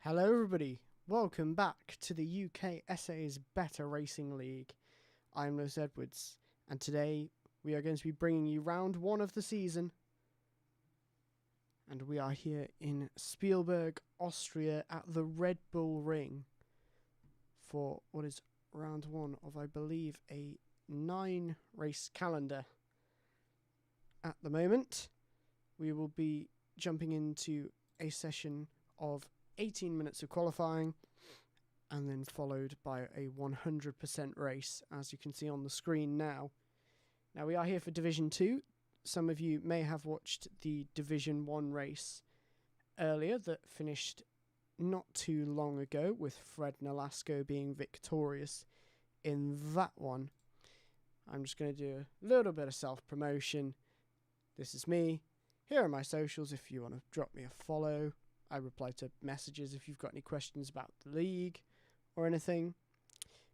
Hello everybody, welcome back to the UK SA's Better Racing League. I'm Lewis Edwards, and today we are going to be bringing you round one of the season. And we are here in Spielberg, Austria at the Red Bull Ring for what is round one of, I believe, a 9 race calendar. At the moment, we will be jumping into a session of 18 minutes of qualifying and then followed by a 100% race, as you can see on the screen now. Now we are here for Division 2. Some of you may have watched the Division 1 race earlier that finished not too long ago, with Fred Nolasco being victorious in that one. I'm just going to do a little bit of self-promotion. This is me. Here are my socials if you want to drop me a follow. I reply to messages if you've got any questions about the league or anything.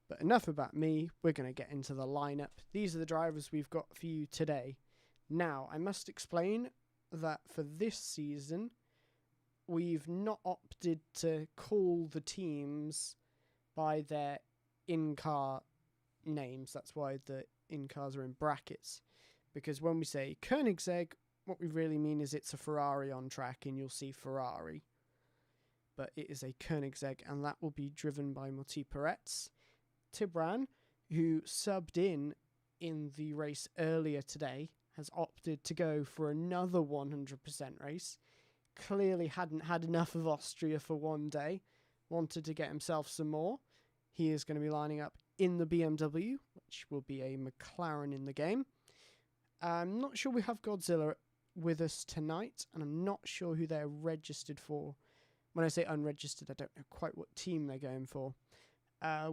But enough about me, we're going to get into the lineup. These are the drivers we've got for you today. Now, I must explain that for this season, we've not opted to call the teams by their in-car names. That's why the in-cars are in brackets. Because when we say Koenigsegg, what we really mean is it's a Ferrari on track and you'll see Ferrari. But it is a Koenigsegg, and that will be driven by Moti Peretz. Tibran, who subbed in the race earlier today, has opted to go for another 100% race. Clearly hadn't had enough of Austria for one day. Wanted to get himself some more. He is going to be lining up in the BMW, which will be a McLaren in the game. I'm not sure we have Godzilla with us tonight, and I'm not sure who they're registered for. When I say unregistered, I don't know quite what team they're going for.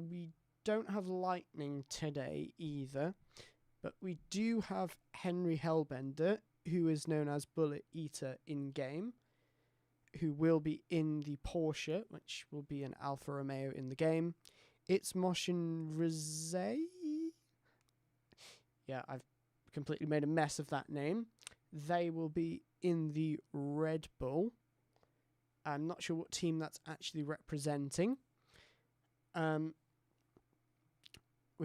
We don't have Lightning today either, but we do have Henry Hellbender, who is known as Bullet Eater in-game, who will be in the Porsche, which will be an Alfa Romeo in the game. It's Moshin Rizet. Yeah, I've completely made a mess of that name. They will be in the Red Bull. I'm not sure what team that's actually representing. We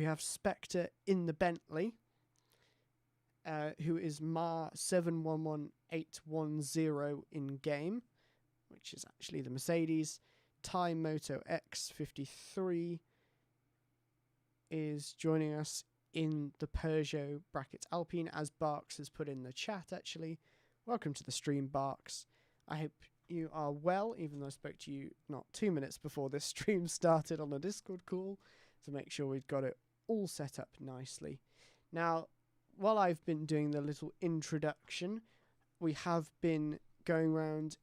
have Spectre in the Bentley, who is MAR 711810 in game, which is actually the Mercedes. Thai Moto X53 is joining us in the Peugeot brackets Alpine, as Barks has put in the chat actually. Welcome to the stream, Barks. I hope you are well, even though I spoke to you not 2 minutes before this stream started on a Discord call to make sure we'd got it all set up nicely. Now, while I've been doing the little introduction, we have been going around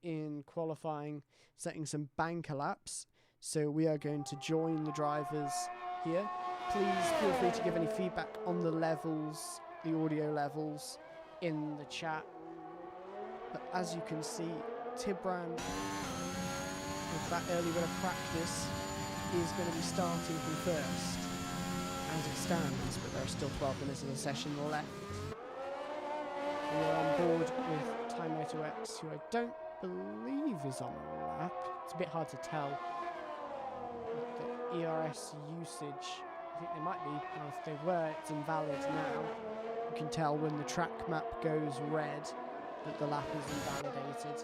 in qualifying, setting some banker laps. So we are going to join the drivers here. Please feel free to give any feedback on the levels, the audio levels, in the chat. But as you can see, Tibran, with that early bit of practice, is going to be starting from first as it stands, but there are still 12 minutes of the session left. We are on board with Thai Moto X, who I don't believe is on a lap. It's a bit hard to tell. The ERS usage, I think they might be, and if they were, it's invalid now. You can tell when the track map goes red that the lap is invalidated.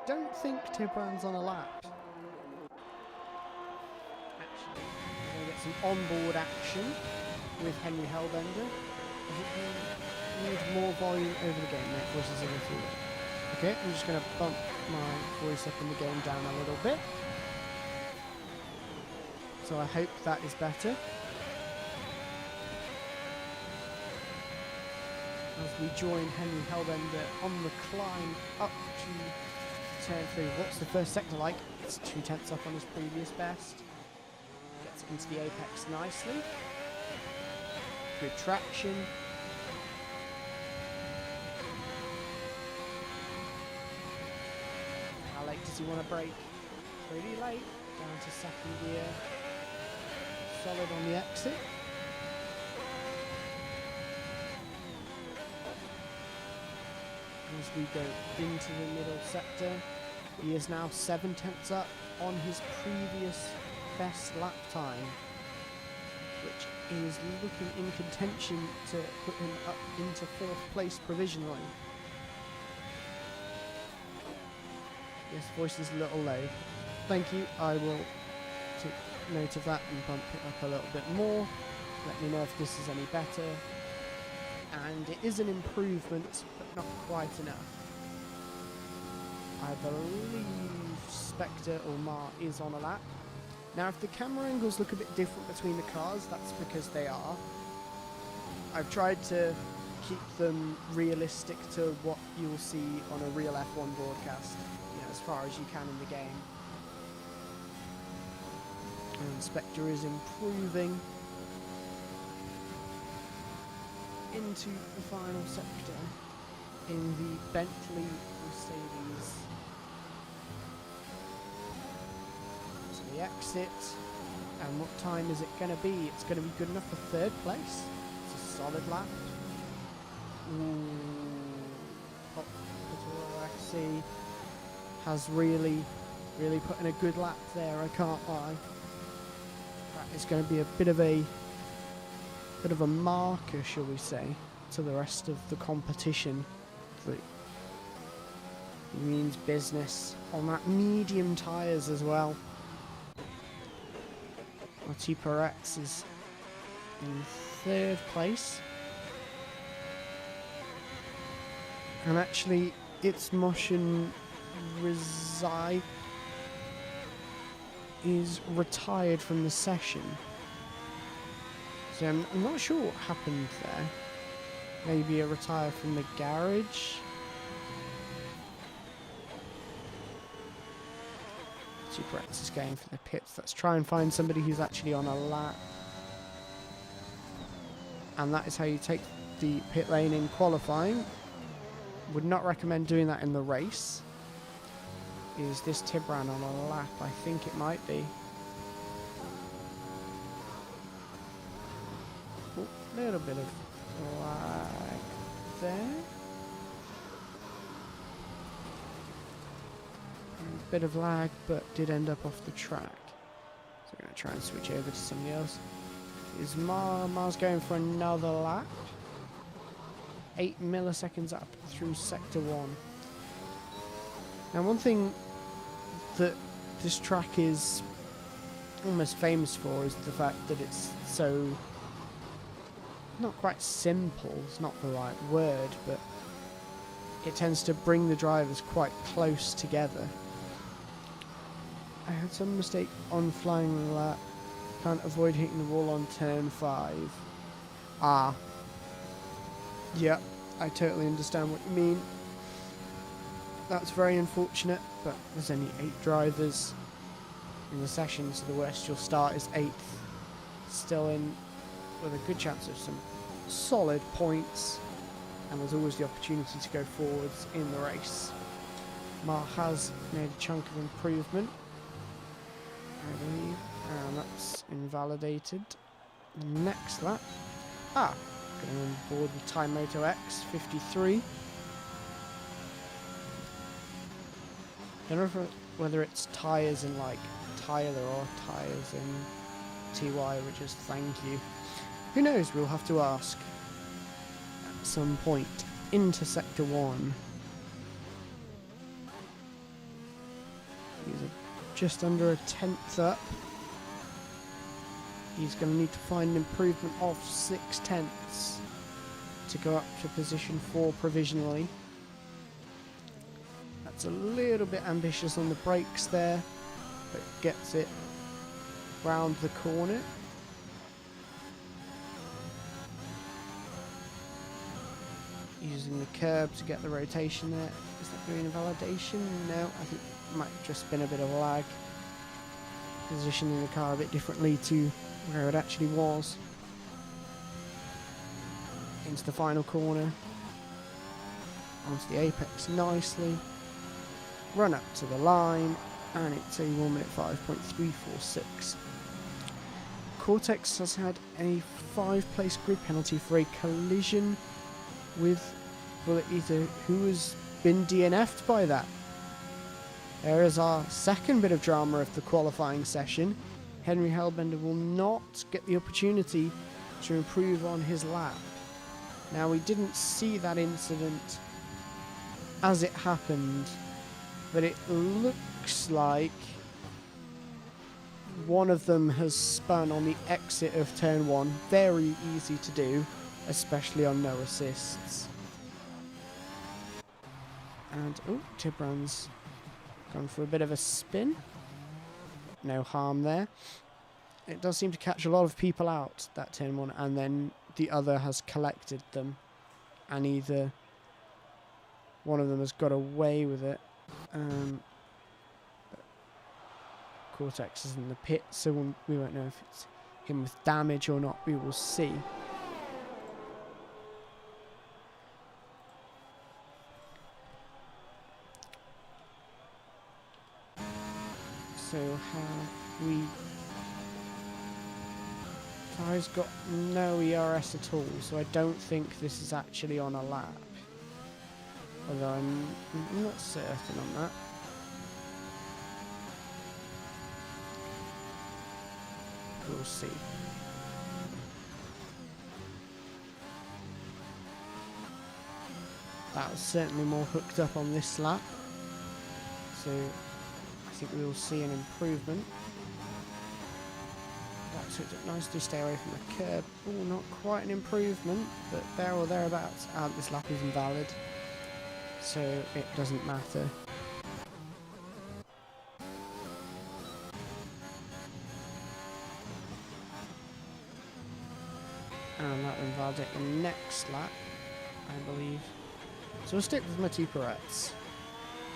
Don't think Tibran's on a lap. Actually, we're going to get some onboard action with Henry Hellbender. I think we need more volume over the game. My voice is a little bit. Okay, I'm just going to bump my voice up in the game down a little bit. So I hope that is better. As we join Henry Hellbender on the climb up to turn 3. What's the first sector like? It's 0.2 up on his previous best. Gets into the apex nicely. Good traction. How late does he want to brake? Pretty late. Down to second gear. Solid on the exit. as we go into the middle sector. He is now 7/10 up on his previous best lap time, which is looking in contention to put him up into 4th place provisionally. Yes, voice is a little low. Thank you. I will take note of that and bump it up a little bit more. Let me know if this is any better. And it is an improvement, but not quite enough. I believe Spectre or Mar is on a lap. Now, if the camera angles look a bit different between the cars, that's because they are. I've tried to keep them realistic to what you'll see on a real F1 broadcast, as far as you can in the game. And Spectre is improving into the final sector in the Bentley Mercedes. So the exit, and what time is it going to be? It's going to be good enough for 3rd place. It's a solid lap. FC has really put in a good lap there, I can't lie. That is going to be a bit of a marker, shall we say, to the rest of the competition. That means business on that medium tyres as well. Marty Perez is in 3rd place. And actually, it's Moshin Rizai is retired from the session. So I'm not sure what happened there. Maybe a retire from the garage. Super X is going for the pits. Let's try and find somebody who's actually on a lap. And that is how you take the pit lane in qualifying. Would not recommend doing that in the race. Is this Tibran on a lap? I think it might be. Oh, little bit of lag there. A bit of lag, but did end up off the track. So we're going to try and switch over to somebody else. Is Mar's going for another lap? 8 milliseconds up through sector 1. Now, one thing that this track is almost famous for is the fact that it's so, not quite simple, it's not the right word, but it tends to bring the drivers quite close together. I had some mistake on flying the lap. Can't avoid hitting the wall on turn 5. Ah. Yeah, I totally understand what you mean. That's very unfortunate, but there's only 8 drivers in the session, so the worst you'll start is 8th. Still in with a good chance of some solid points, and there's always the opportunity to go forwards in the race. Mar has made a chunk of improvement, I believe, and that's invalidated. Next lap. Going on board with Time Moto X 53. I don't know whether it's tyres in like Tyler or tyres in TY, which is thank you. Who knows? We'll have to ask at some point into Sector 1. He's just under a 10th up. He's going to need to find an improvement of 6/10 to go up to position 4 provisionally. That's a little bit ambitious on the brakes there, but gets it round the corner. Using the curb to get the rotation there. Is that doing a validation? No, I think it might have just been a bit of a lag. Positioning the car a bit differently to where it actually was. Into the final corner. Onto the apex nicely. Run up to the line, and it's a 1 minute 5.346. Cortex has had a 5-place grid penalty for a collision with Bullet Eater, who was been DNF'd by that. There is our second bit of drama of the qualifying session. Henry Hellbender will not get the opportunity to improve on his lap. Now, we didn't see that incident as it happened, but it looks like one of them has spun on the exit of turn 1. Very easy to do, especially on no assists. And, oh, Tibran's gone for a bit of a spin. No harm there. It does seem to catch a lot of people out, that turn 1, and then the other has collected them. And either one of them has got away with it. Cortex is in the pit, so we won't know if it's him with damage or not. We will see. So have we... Ty's got no ERS at all, so I don't think this is actually on a lap. Although I'm not certain on that. We'll see. That was certainly more hooked up on this lap. So I think we will see an improvement. That's it. Nicely stay away from the curb. Oh, not quite an improvement, but there or thereabouts. This lap is invalid, so it doesn't matter. And that will invalidate the next lap, I believe. So we'll stick with my two Pirettes.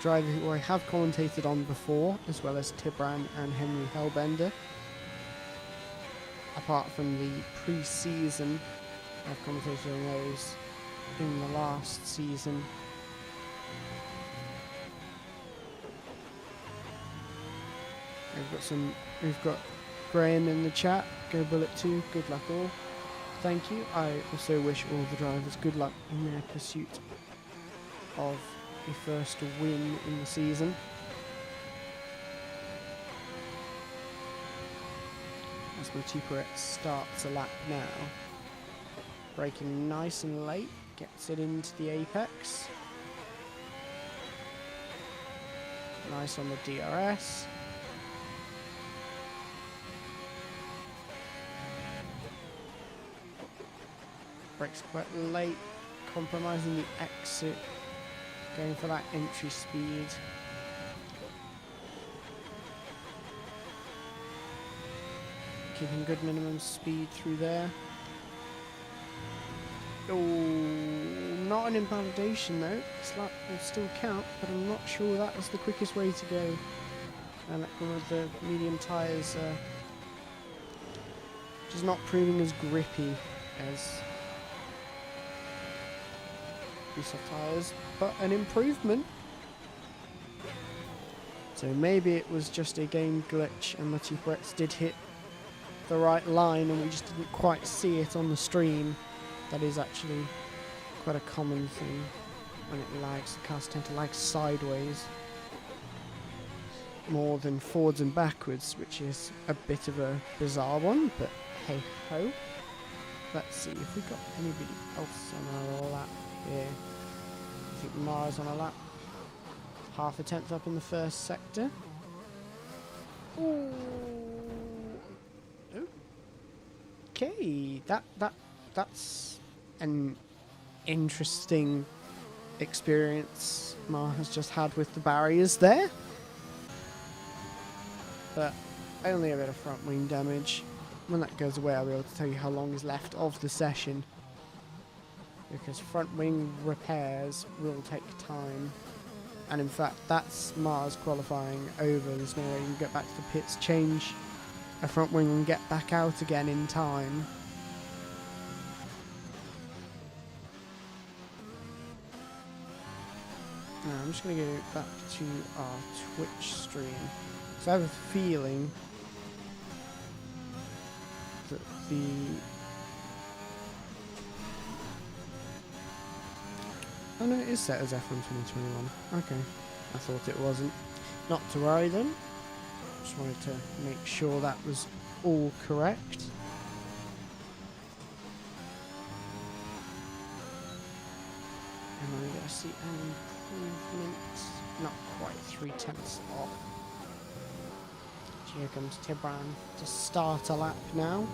Driver who I have commentated on before, as well as Tibran and Henry Hellbender. Apart from the pre-season, I've commentated on those in the last season. We've got Graham in the chat. Go Bullet 2. Good luck all. Thank you. I also wish all the drivers good luck in their pursuit of a first win in the season. As Matiperet starts a lap now. Braking nice and late, gets it into the apex. Nice on the DRS. Brakes quite late, compromising the exit, going for that entry speed. Keeping good minimum speed through there. Oh, not an invalidation though. This lap will still count, but I'm not sure that was the quickest way to go. And one of the medium tyres just not proving as grippy as soft tyres, but an improvement. So maybe it was just a game glitch and Matiperet did hit the right line and we just didn't quite see it on the stream. That is actually quite a common thing when it lags. The cars tend to lag sideways more than forwards and backwards, which is a bit of a bizarre one, but hey ho. Let's see if we got anybody else on our lap here. I think Mara's on a lap. Half a tenth up in the first sector. Ooh. Okay, that's an interesting experience Mar has just had with the barriers there. But only a bit of front wing damage. When that goes away, I'll be able to tell you how long is left of the session, because front wing repairs will take time. And in fact, that's Mars qualifying over. There's no way you can get back to the pits, change a front wing and get back out again in time. Now, I'm just going to go back to our Twitch stream. So I have a feeling that Oh no, it is set as F1 2021. Okay, I thought it wasn't. Not to worry then. Just wanted to make sure that was all correct. Am I going to see an improvement? Not quite 3/10 off. Here comes Tibran to start a lap now.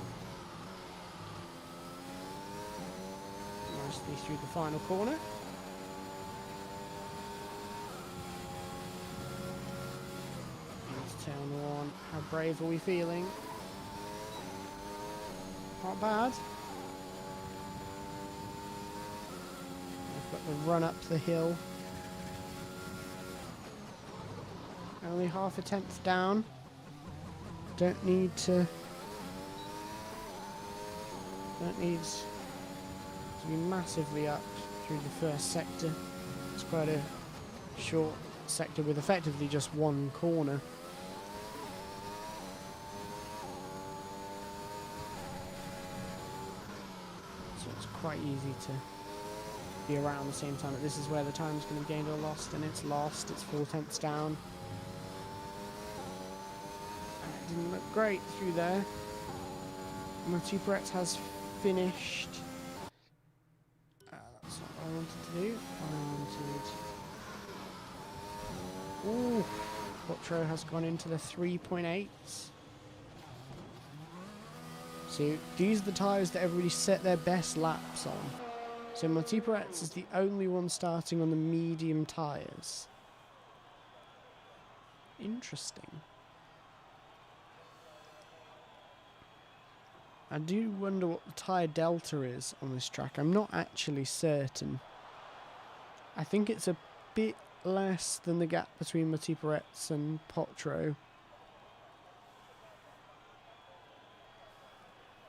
Nicely through the final corner. Into turn one. How brave are we feeling? Not bad. We've got the run up the hill. Only half a tenth down. Don't need to be massively up through the first sector. It's quite a short sector with effectively just one corner. So it's quite easy to be around the same time. But this is where the time's going to be gained or lost, and it's lost. It's 4/10 down. Didn't look great through there. Matupret has finished. That's not what I wanted to do. Ooh, Quattro has gone into the 3.8. So these are the tyres that everybody set their best laps on. So Matupret is the only one starting on the medium tyres. Interesting. I do wonder what the tyre delta is on this track. I'm not actually certain. I think it's a bit less than the gap between Matuperet and Potro.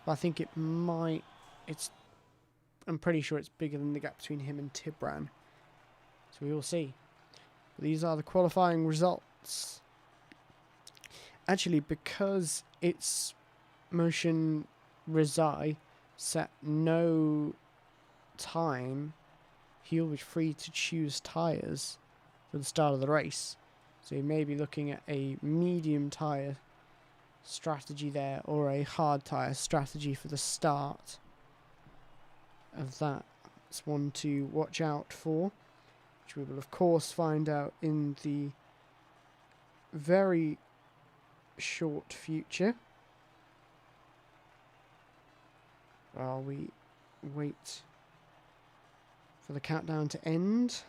But I think it might... I'm pretty sure it's bigger than the gap between him and Tibran. So we will see. These are the qualifying results. Actually, because it's Motion Rizai set no time, he'll be free to choose tyres for the start of the race. So you may be looking at a medium tyre strategy there, or a hard tyre strategy for the start of that. It's one to watch out for, which we will of course find out in the very short future. While we wait for the countdown to end.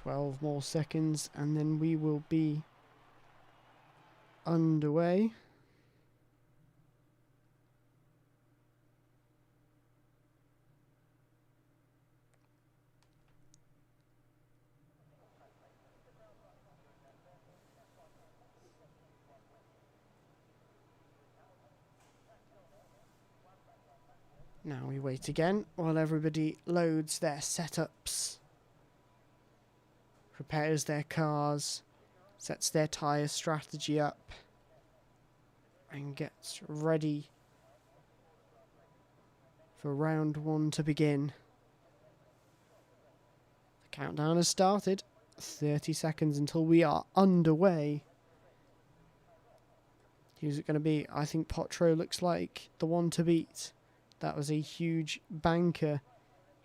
$12 more seconds and then we will be underway. Now we wait again while everybody loads their setups, prepares their cars, sets their tyre strategy up, and gets ready for round one to begin. The countdown has started. 30 seconds until we are underway. Who's it going to be? I think Potro looks like the one to beat. That was a huge banker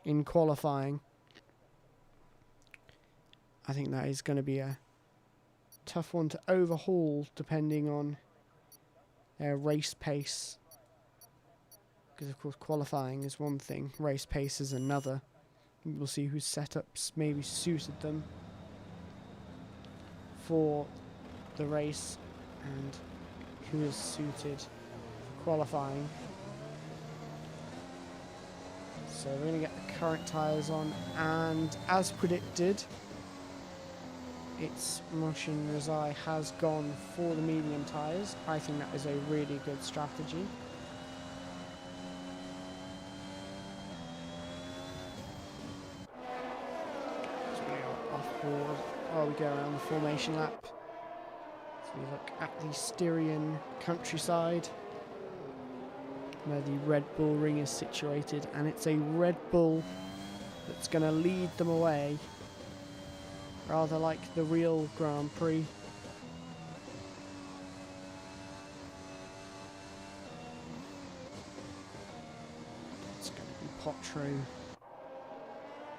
in qualifying. I think that is going to be a tough one to overhaul depending on their race pace. Because of course qualifying is one thing, race pace is another. We'll see whose setups maybe suited them for the race and who is suited for qualifying. So we're going to get the current tyres on, and as predicted, its Motion Rizai has gone for the medium tyres. I think that is a really good strategy. So we are off board while we go around the formation lap. So we look at the Styrian countryside. where the Red Bull ring is situated, and it's a Red Bull that's going to lead them away, rather like the real Grand Prix. It's going to be Potro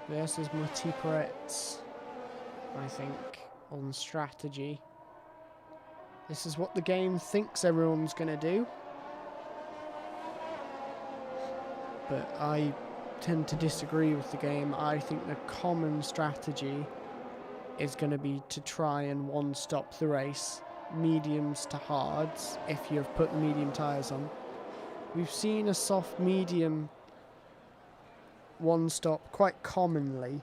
versus Multiparets, I think, on strategy. This is what the game thinks everyone's going to do, but I tend to disagree with the game. I think the common strategy is going to be to try and one-stop the race, mediums to hards, if you've put the medium tyres on. We've seen a soft medium one-stop quite commonly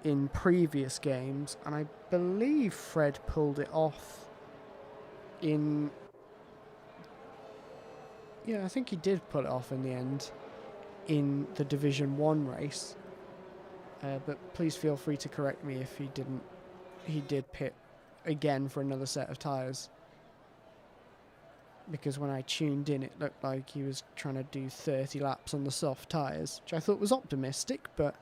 in previous games, and I believe Fred pulled it off in... Yeah, I think he did pull it off in the end in the Division 1 race. But please feel free to correct me if he didn't. He did pit again for another set of tyres. Because when I tuned in, it looked like he was trying to do 30 laps on the soft tyres, which I thought was optimistic, but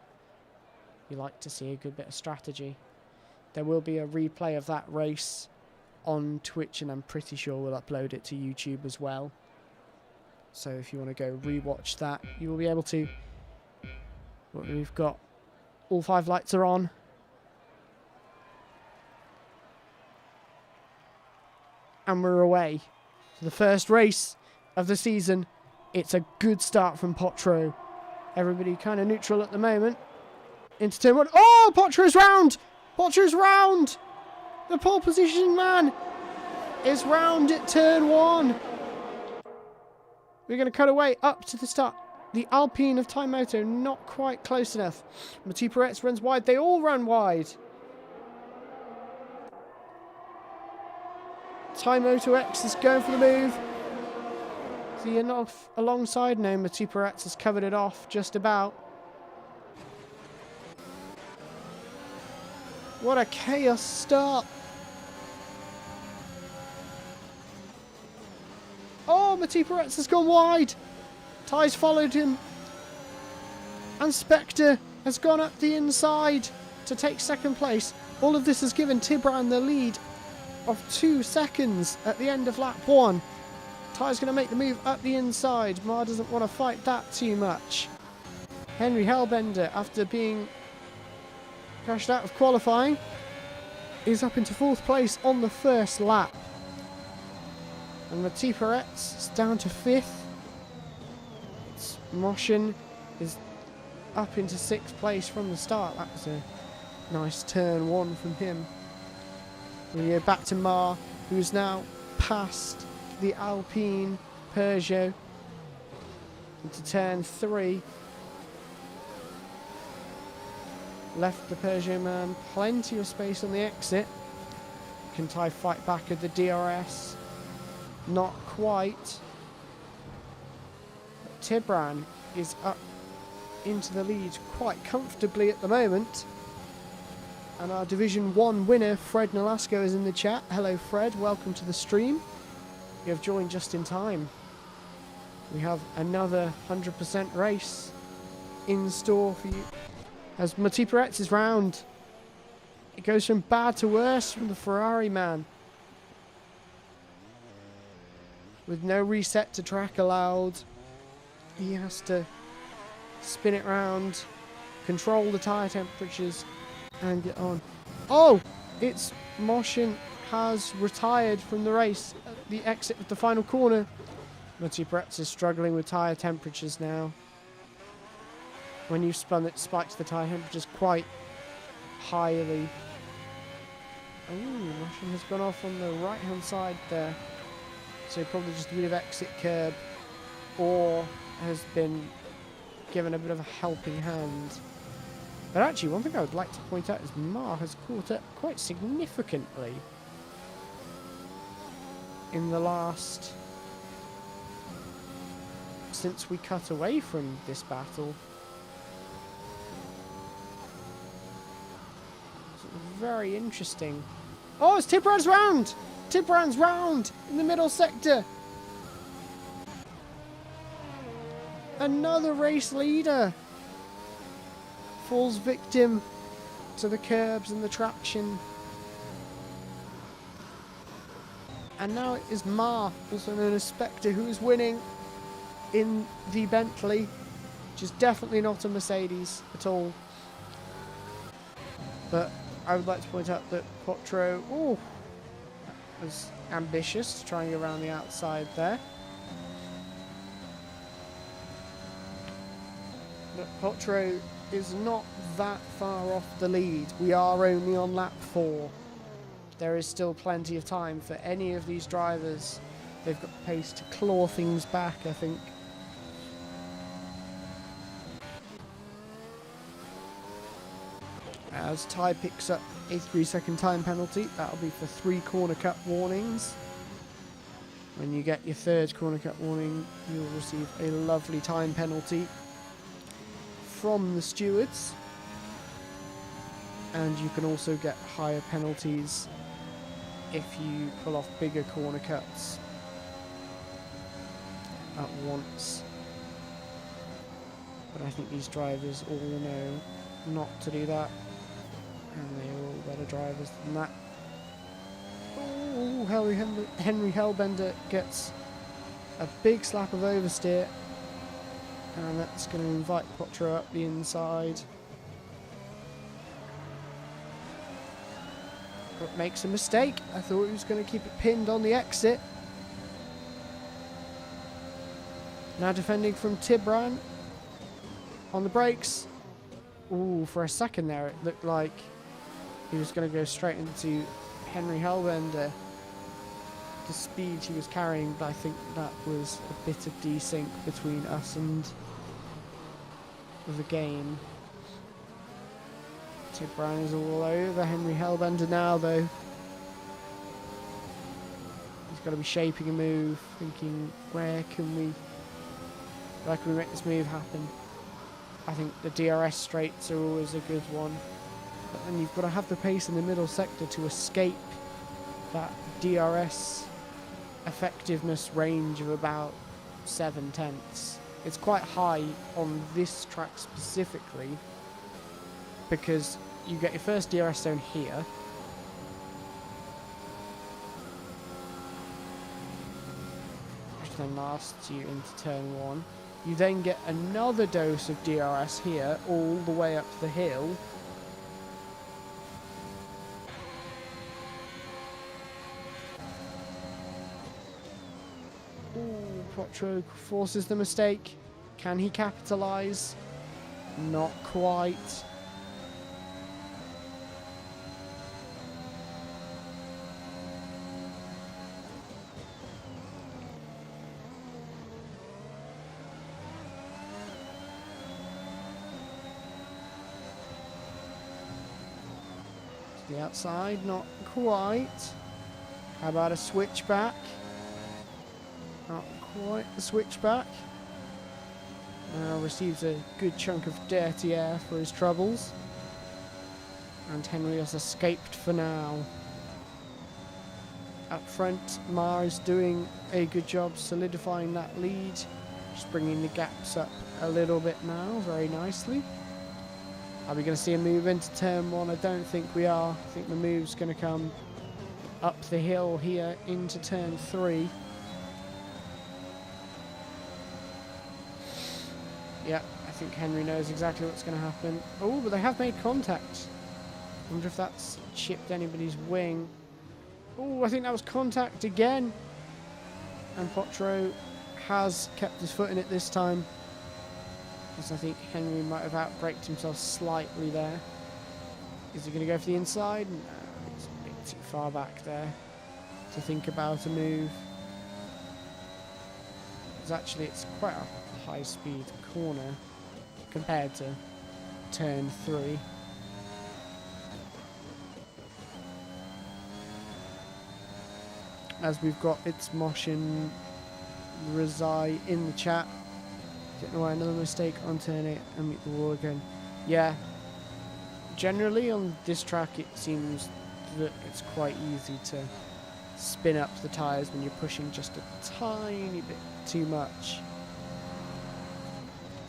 you like to see a good bit of strategy. There will be a replay of that race on Twitch, and I'm pretty sure we'll upload it to YouTube as well. So if you want to go rewatch that, you will be able to. We've got all 5 lights are on. And we're away. So the first race of the season. It's a good start from Potro. Everybody kind of neutral at the moment. Into turn 1. Oh, Potro's round! Potro's round! The pole position man is round at turn 1. We're going to cut away up to the start. The Alpine of Taimoto not quite close enough. Multiparets runs wide. They all run wide. Taimoto X is going for the move. Is he enough alongside? No, Multiparets has covered it off just about. What a chaos start. Oh, Multiparets has gone wide. Ty's followed him. And Spectre has gone up the inside to take second place. All of this has given Tibran the lead of 2 seconds at the end of lap 1. Ty's going to make the move up the inside. Mar doesn't want to fight that too much. Henry Hellbender, after being crashed out of qualifying, is up into 4th place on the first lap. And Multiparets is down to 5th. Moshin is up into 6th place from the start. That was a nice turn 1 from him. We go back to Mar, who's now past the Alpine Peugeot into turn 3. Left the Peugeot man plenty of space on the exit. Can Ty fight back at the DRS? Not quite. Tibran is up into the lead quite comfortably at the moment. And our Division 1 winner, Fred Nolasco, is in the chat. Hello, Fred. Welcome to the stream. You have joined just in time. We have another 100% race in store for you. As Multiparets is round. It goes from bad to worse from the Ferrari man. With no reset to track allowed, he has to spin it round, control the tyre temperatures, and get on. Oh! It's Moshin has retired from the race at the exit of the final corner. Multiparets is struggling with tyre temperatures now. When you spun it, spikes the tyre temperatures quite highly. Oh, Moshin has gone off on the right hand side there. So probably just a bit of exit curb, or has been given a bit of a helping hand. But actually, one thing I would like to point out is Mar has caught up quite significantly in the last... since we cut away from this battle. It's very interesting. Oh, it's Tibran's round! Tibran's round in the middle sector. another race leader falls victim to the curbs and the traction. And now it is Ma, also known as Spectre, who is winning in the Bentley, which is definitely not a Mercedes at all. But I would like to point out that Quattro was ambitious to try and go around the outside there. But Quattro is not that far off the lead. We are only on lap 4. There is still plenty of time for any of these drivers. They've got pace to claw things back, I think. As Ty picks up a 3-second time penalty, that'll be for 3 corner cut warnings. When you get your 3rd corner cut warning, you'll receive a lovely time penalty from the stewards. And you can also get higher penalties if you pull off bigger corner cuts at once. But I think these drivers all know not to do that. And they're all better drivers than that. Oh, Henry Hellbender gets a big slap of oversteer. And that's going to invite Quattro up the inside. But makes a mistake. I thought he was going to keep it pinned on the exit. Now defending from Tibran on the brakes. Ooh, for a second there it looked like he was going to go straight into Henry Hellbender. The speed he was carrying, but I think that was a bit of desync between us and the game. Tibran is all over Henry Hellbender now, though. He's got to be shaping a move, thinking, where can we make this move happen? I think the DRS straights are always a good one. But then you've got to have the pace in the middle sector to escape that DRS effectiveness range of about 7/10. It's quite high on this track specifically because you get your first DRS zone here. Which then lasts you into turn 1. You then get another dose of DRS here all the way up the hill. Quattro forces the mistake. Can he capitalise? Not quite. To the outside, not quite. How about a switchback? Not quite the switchback. Now receives a good chunk of dirty air for his troubles. And Henry has escaped for now. Up front, Ma is doing a good job solidifying that lead. Just bringing the gaps up a little bit now, very nicely. Are we going to see a move into turn 1? I don't think we are. I think the move's going to come up the hill here into turn 3. Yeah, I think Henry knows exactly what's going to happen. Oh, but they have made contact. I wonder if that's chipped anybody's wing. Oh, I think that was contact again. And Quattro has kept his foot in it this time. Because I think Henry might have outbraked himself slightly there. Is he going to go for the inside? No, it's a bit too far back there to think about a move. Because actually it's quite a high-speed corner compared to turn 3. As we've got It's Mosh and Razai in the chat. Don't know why another mistake on turn 8 and meet the wall again. Yeah, generally on this track it seems that it's quite easy to spin up the tyres when you're pushing just a tiny bit too much.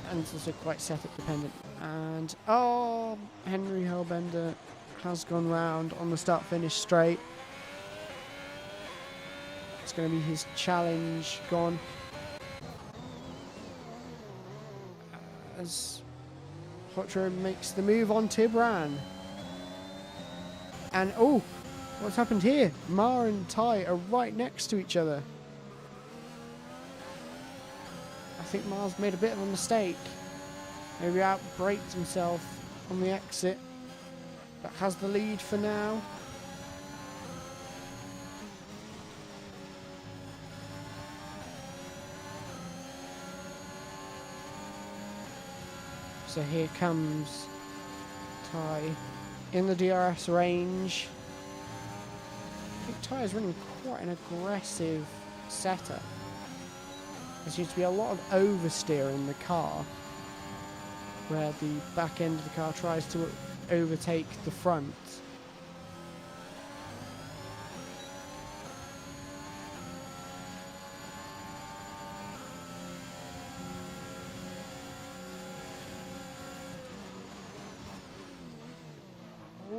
and it's also quite setup dependent. And oh, Henry Hellbender has gone round on the start-finish straight. It's going to be his challenge gone. As Potro makes the move on Tibran. And oh, what's happened here? Ma and Ty are right next to each other. I think Ma's made a bit of a mistake. Maybe out-braked himself on the exit. But has the lead for now. So here comes Ty in the DRS range. I think Ty is running quite an aggressive setup. There seems to be a lot of oversteer in the car, where the back end of the car tries to overtake the front.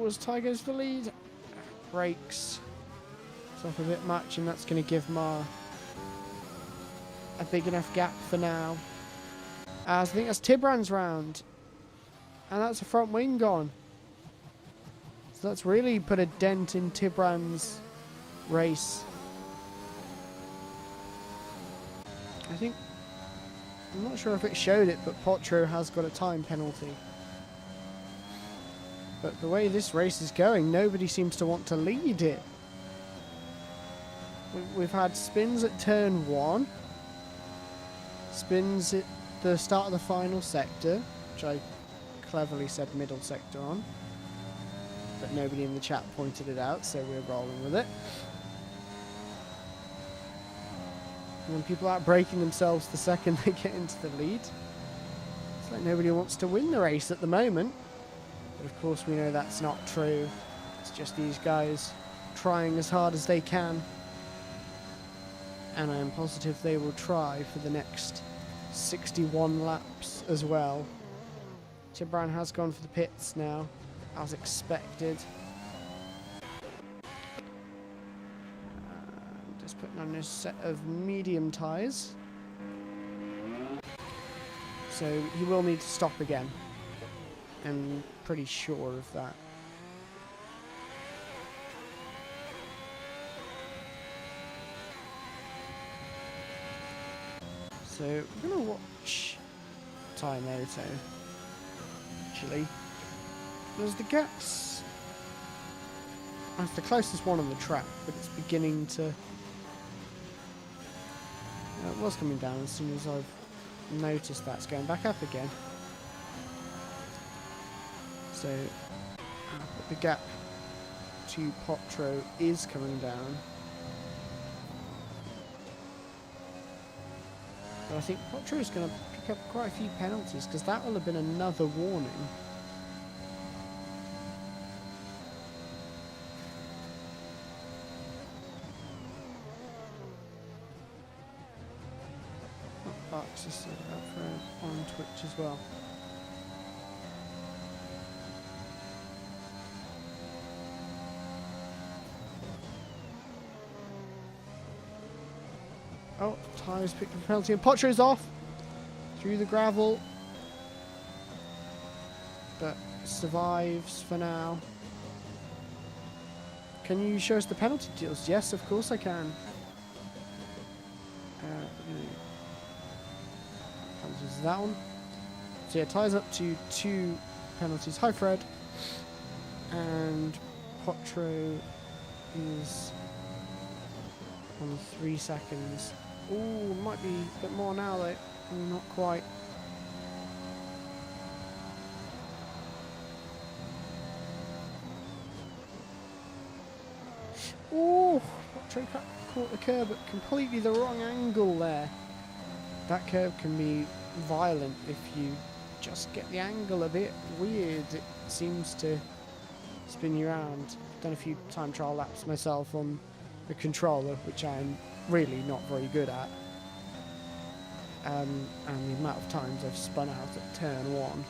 As Ty goes for the lead, brakes. It's off a bit much, and that's going to give Ma a big enough gap for now. I think that's Tibran's round, and that's a front wing gone. So that's really put a dent in Tibran's race. I think, I'm not sure if it showed it, but Potro has got a time penalty. But the way this race is going, nobody seems to want to lead it. We've had spins at turn 1, spins at the start of the final sector, which I cleverly said middle sector on, but nobody in the chat pointed it out, so we're rolling with it. And then people out braking themselves the second they get into the lead. It's like nobody wants to win the race at the moment. But of course we know that's not true. It's just these guys trying as hard as they can. And I am positive they will try for the next 61 laps as well. Tibran has gone for the pits now, as expected. Just putting on a set of medium tyres. So he will need to stop again. I'm pretty sure of that. So we're going to watch Ty Moto. Actually, there's the gaps. That's the closest one on the track, but it's beginning to. It was coming down as soon as I've noticed that's going back up again. So the gap to Potro is coming down. But I think Potro is going to pick up quite a few penalties, because that will have been another warning. Barks is still out for on Twitch as well. Oh, Ty's picked up a penalty and Potro's off through the gravel, but survives for now. Can you show us the penalty deals? Yes, of course I can. Penalties is that one. So yeah, Ty's up to 2 penalties. Hi Fred. And Potro is on 3 seconds. Ooh, might be a bit more now though. Not quite. Ooh, Potro caught the curb at completely the wrong angle there. That curve can be violent if you just get the angle a bit weird. It seems to spin you around. I've done a few time trial laps myself on the controller, which I'm really not very good at. and the amount of times I've spun out at turn 1,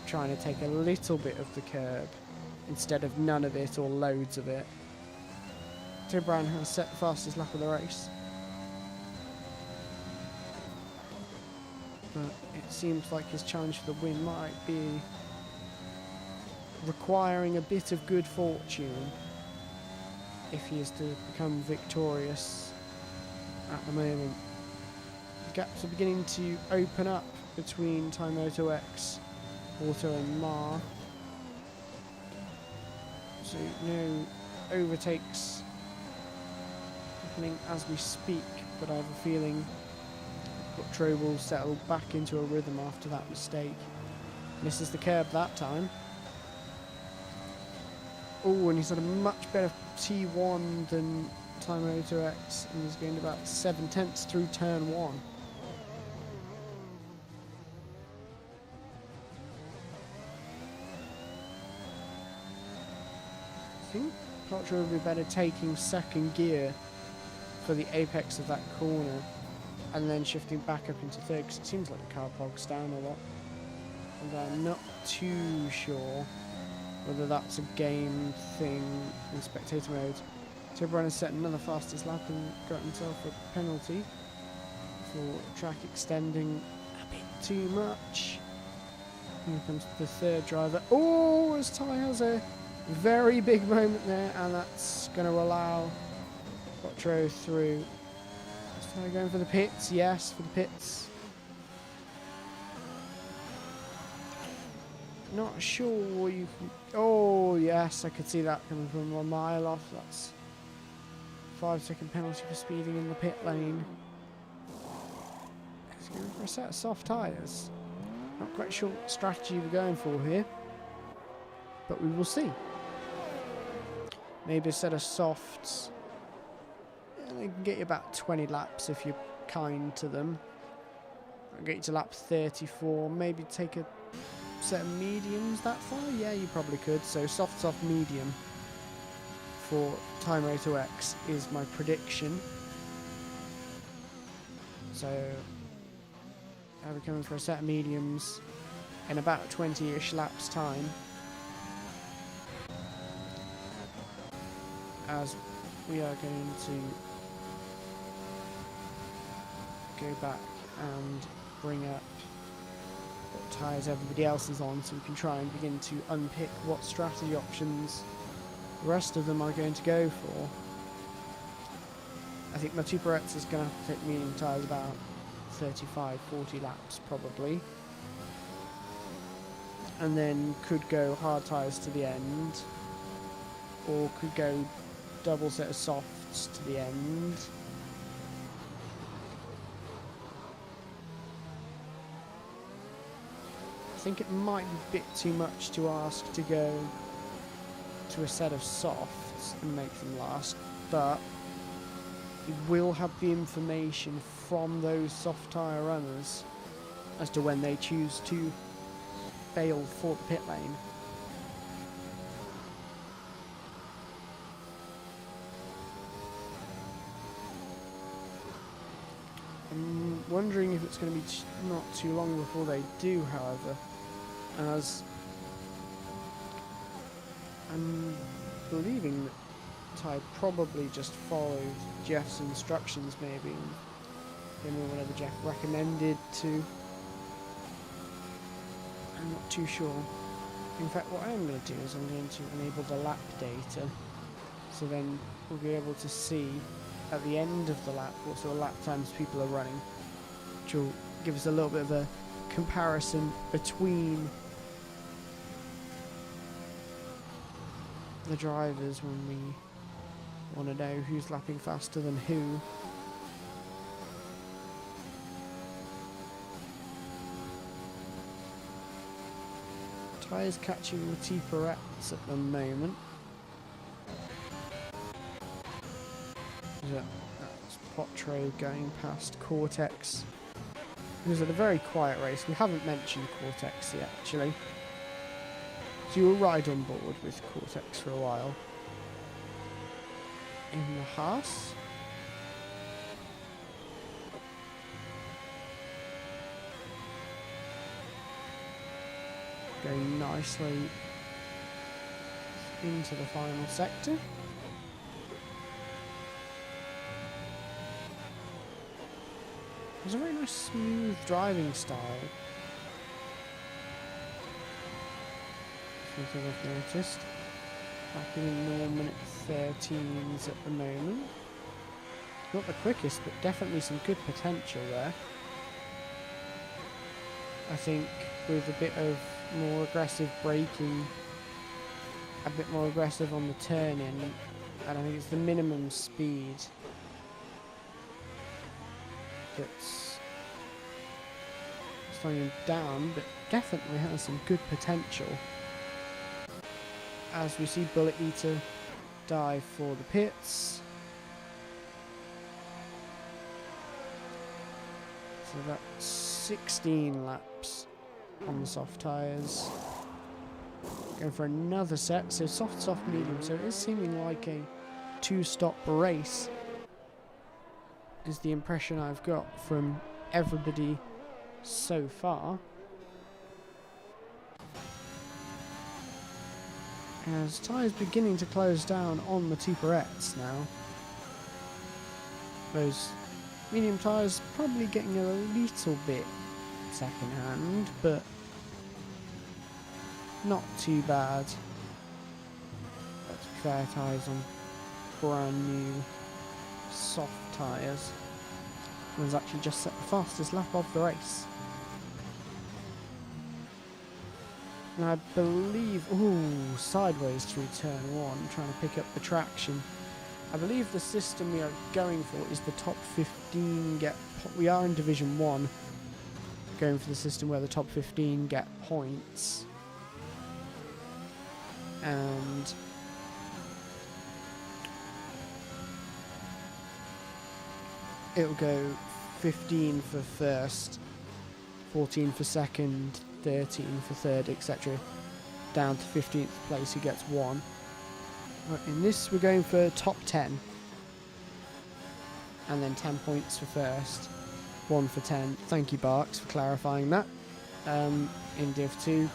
trying to take a little bit of the curb instead of none of it or loads of it. Tim Brown has set the fastest lap of the race, but it seems like his challenge for the win might be requiring a bit of good fortune if he is to become victorious at the moment. Gaps are beginning to open up between Time Moto X, Auto and Mar. So no overtakes happening as we speak, but I have a feeling Quattro will settle back into a rhythm after that mistake. Misses the curb that time. Oh, and he's had a much better T1 than Time Moto X, and he's gained about 7/10 through turn 1. I think Quattro would be better taking second gear for the apex of that corner and then shifting back up into third, because it seems like the car bogs down a lot, and I'm not too sure whether that's a game thing in spectator mode. So Brown has set another fastest lap and got himself a penalty for track extending a bit too much. Here comes the third driver. Oh, as Ty has a very big moment there, and that's going to allow Quattro through. Is Ty going for the pits? Yes, for the pits. Not sure you can... Oh, yes, I could see that coming from a mile off. That's 5-second penalty for speeding in the pit lane. Let's go for a set of soft tyres. Not quite sure what strategy we're going for here, but we will see. Maybe a set of softs. They can get you about 20 laps if you're kind to them. I'll get you to lap 34. Maybe take a set of mediums that far? Yeah, you probably could. So soft, medium for Time Moto X is my prediction. So I'll be coming for a set of mediums in about 20-ish laps time, as we are going to go back and bring up what tyres everybody else is on, so we can try and begin to unpick what strategy options the rest of them are going to go for. I think Mathieu Peretz is going to have to take medium tyres about 35-40 laps probably, and then could go hard tyres to the end, or could go double set of softs to the end. I think it might be a bit too much to ask to go to a set of softs and make them last, but you will have the information from those soft tyre runners as to when they choose to bail for the pit lane. I'm wondering if it's going to be not too long before they do, however, as I'm believing that Ty probably just followed Jeff's instructions, maybe, and him or whatever Jeff recommended to. I'm not too sure. In fact, what I'm going to do is I'm going to enable the lap data, so then we'll be able to see at the end of the lap what sort of lap times people are running, which will give us a little bit of a comparison between the drivers when we want to know who's lapping faster than who. Tyres catching Mathieu Peretz at the moment. That's Quattro going past Cortex. It was a very quiet race. We haven't mentioned Cortex yet, actually. So you will ride on board with Cortex for a while. In the Haas. going nicely into the final sector. It's a very nice smooth driving style. Something I've noticed. Back in normal minute 13s at the moment. Not the quickest, but definitely some good potential there. I think with a bit of more aggressive braking, a bit more aggressive on the turning, and I think it's the minimum speed that's slowing him down, but definitely has some good potential. As we see Bullet Eater dive for the pits. So that's 16 laps on the soft tyres. Going for another set, so soft, medium. So it is seeming like a two-stop race, is the impression I've got from everybody so far. As tyres beginning to close down on the Tuperettes now. Those medium tyres probably getting a little bit second hand, but not too bad. That's fair tyres on brand new soft tyres. And has actually just set the fastest lap of the race. And I believe, ooh, sideways through turn one, trying to pick up the traction. I believe the system we are going for is the top 15 get, we are in Division 1, going for the system where the top 15 get points. And it'll go 15 for first, 14 for second, 13 for third, etc. Down to 15th place who gets 1. Right, in this we're going for top 10. And then 10 points for first, 1 for 10. Thank you, Barks, for clarifying that. In Div 2.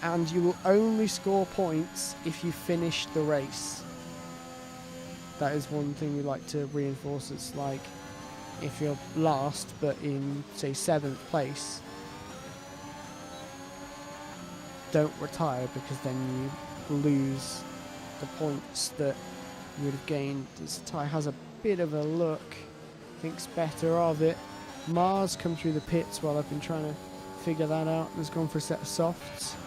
And you will only score points if you finish the race. That is one thing we like to reinforce. It's like, if you're last, but in, say, 7th place, don't retire, because then you lose the points that you would have gained. This tyre has a bit of a look, thinks better of it. Mars come through the pits while I've been trying to figure that out, and has gone for a set of softs.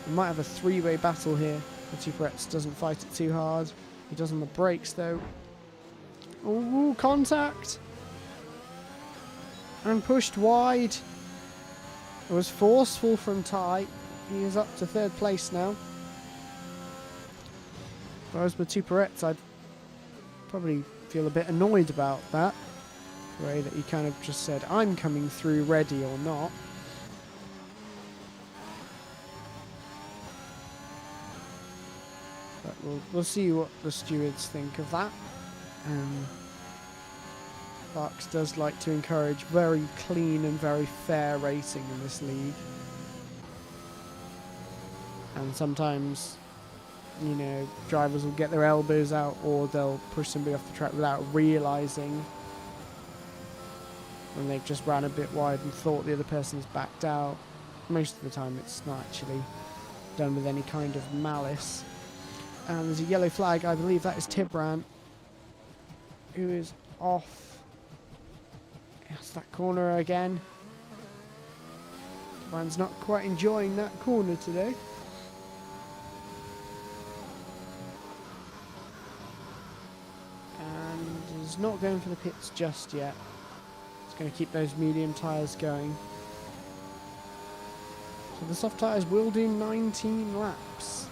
We might have a three-way battle here. The Tuperettes doesn't fight it too hard. He does on the brakes though. Ooh, contact! And pushed wide. It was forceful from Ty. He is up to 3rd place now. Whereas with Tuperettes, I'd probably feel a bit annoyed about that. The way that he kind of just said, I'm coming through ready or not. But we'll see what the stewards think of that. Barks does like to encourage very clean and very fair racing in this league. And sometimes, you know, drivers will get their elbows out, or they'll push somebody off the track without realising, when they've just ran a bit wide and thought the other person's backed out. Most of the time it's not actually done with any kind of malice. And there's a yellow flag, I believe that is Tibran, who is off. Yes, that corner again. Tibran's not quite enjoying that corner today. And is not going for the pits just yet. It's going to keep those medium tyres going. So the soft tyres will do 19 laps.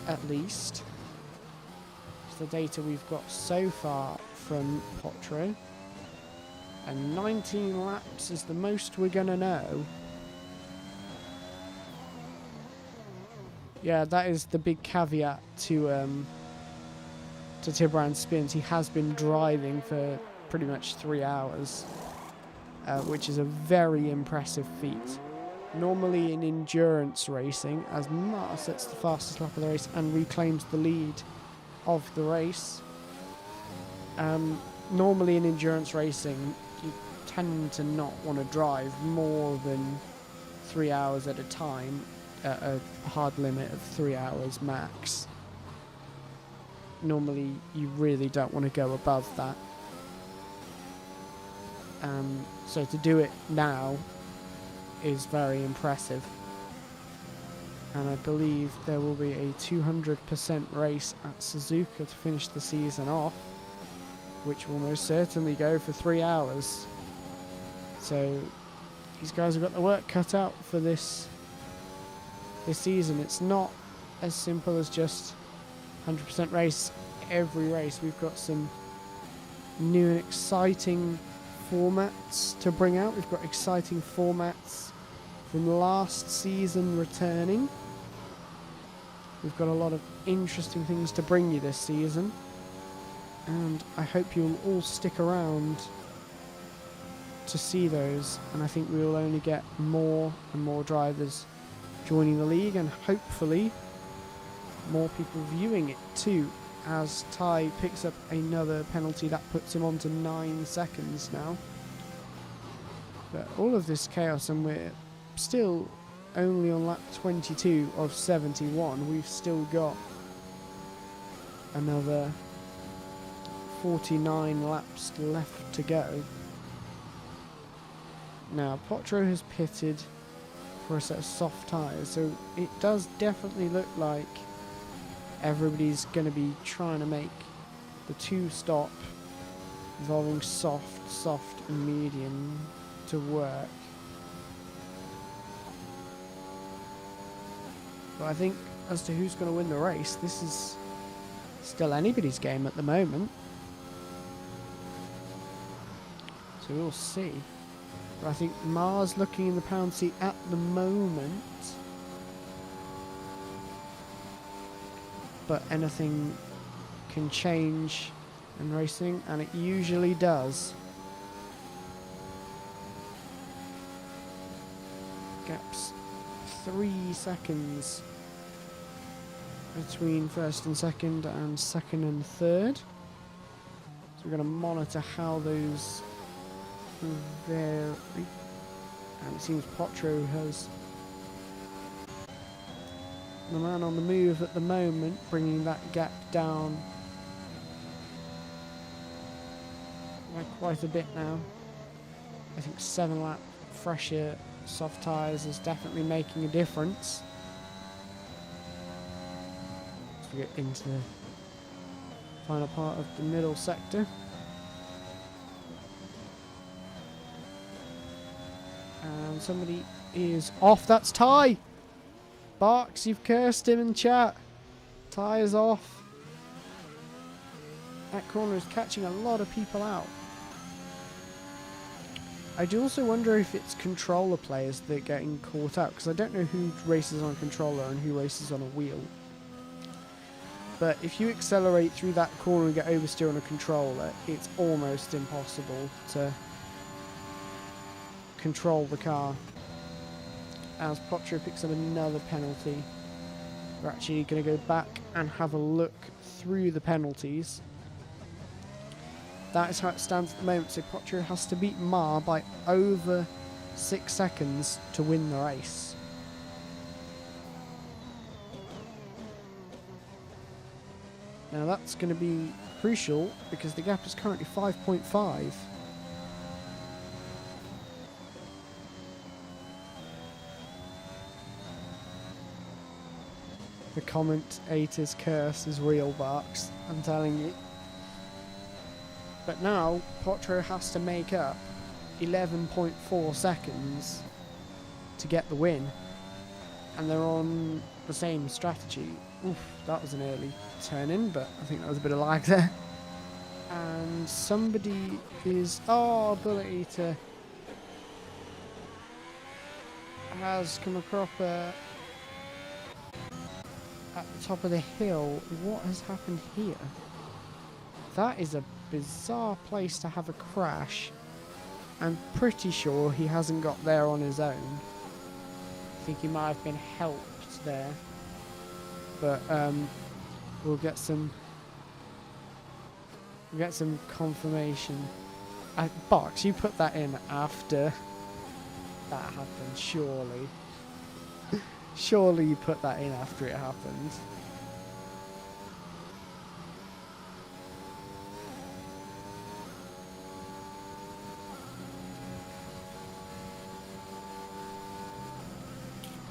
At least. It's the data we've got so far from Potro. And 19 laps is the most we're going to know. Yeah, that is the big caveat to Tibran's spins. He has been driving for pretty much 3 hours, which is a very impressive feat. Normally in endurance racing, as Mars sets the fastest lap of the race and reclaims the lead of the race, normally in endurance racing, you tend to not want to drive more than 3 hours at a time, at a hard limit of 3 hours max. Normally, you really don't want to go above that. So to do it now is very impressive. And I believe there will be a 200% race at Suzuka to finish the season off, which will most certainly go for 3 hours. So these guys have got the work cut out for this season. It's not as simple as just 100% race every race. We've got some new and exciting formats to bring out. We've got exciting formats from last season returning. We've got a lot of interesting things to bring you this season, and I hope you'll all stick around to see those. And I think we will only get more and more drivers joining the league, and hopefully more people viewing it too, as Ty picks up another penalty that puts him on to 9 seconds now. But all of this chaos, and we're still only on lap 22 of 71. We've still got another 49 laps left to go. Now, Potro has pitted for a set of soft tyres, so it does definitely look like everybody's going to be trying to make the 2-stop involving soft and medium to work. But I think as to who's going to win the race, this is still anybody's game at the moment. So we'll see. But I think Mars looking in the pound seat at the moment. But anything can change in racing, and it usually does. Gaps 3 seconds between first and second and third. So we're going to monitor how those vary. And it seems Potro has the man on the move at the moment, bringing that gap down by quite a bit now. I think 7 lap fresher soft tyres is definitely making a difference. As we get into the final part of the middle sector. And somebody is off. That's Ty! Barks, you've cursed him in chat. Ty is off. That corner is catching a lot of people out. I do also wonder if it's controller players that are getting caught out, because I don't know who races on a controller and who races on a wheel. But if you accelerate through that corner and get oversteer on a controller, it's almost impossible to control the car. As Potro picks up another penalty, we're actually going to go back and have a look through the penalties. That is how it stands at the moment, so Potro has to beat Ma by over 6 seconds to win the race. Now that's going to be crucial, because the gap is currently 5.5. The commentator's curse is real, Barks, I'm telling you. But now, Potro has to make up 11.4 seconds to get the win. And they're on the same strategy. Oof, that was an early turn-in, but I think that was a bit of lag there. And somebody is... Oh, Bullet Eater has come across at the top of the hill. What has happened here? That is a bizarre place to have a crash. I'm pretty sure he hasn't got there on his own. think he might have been helped there. But we'll get some confirmation. Box, you put that in after that happened, surely. Surely you put that in after it happened.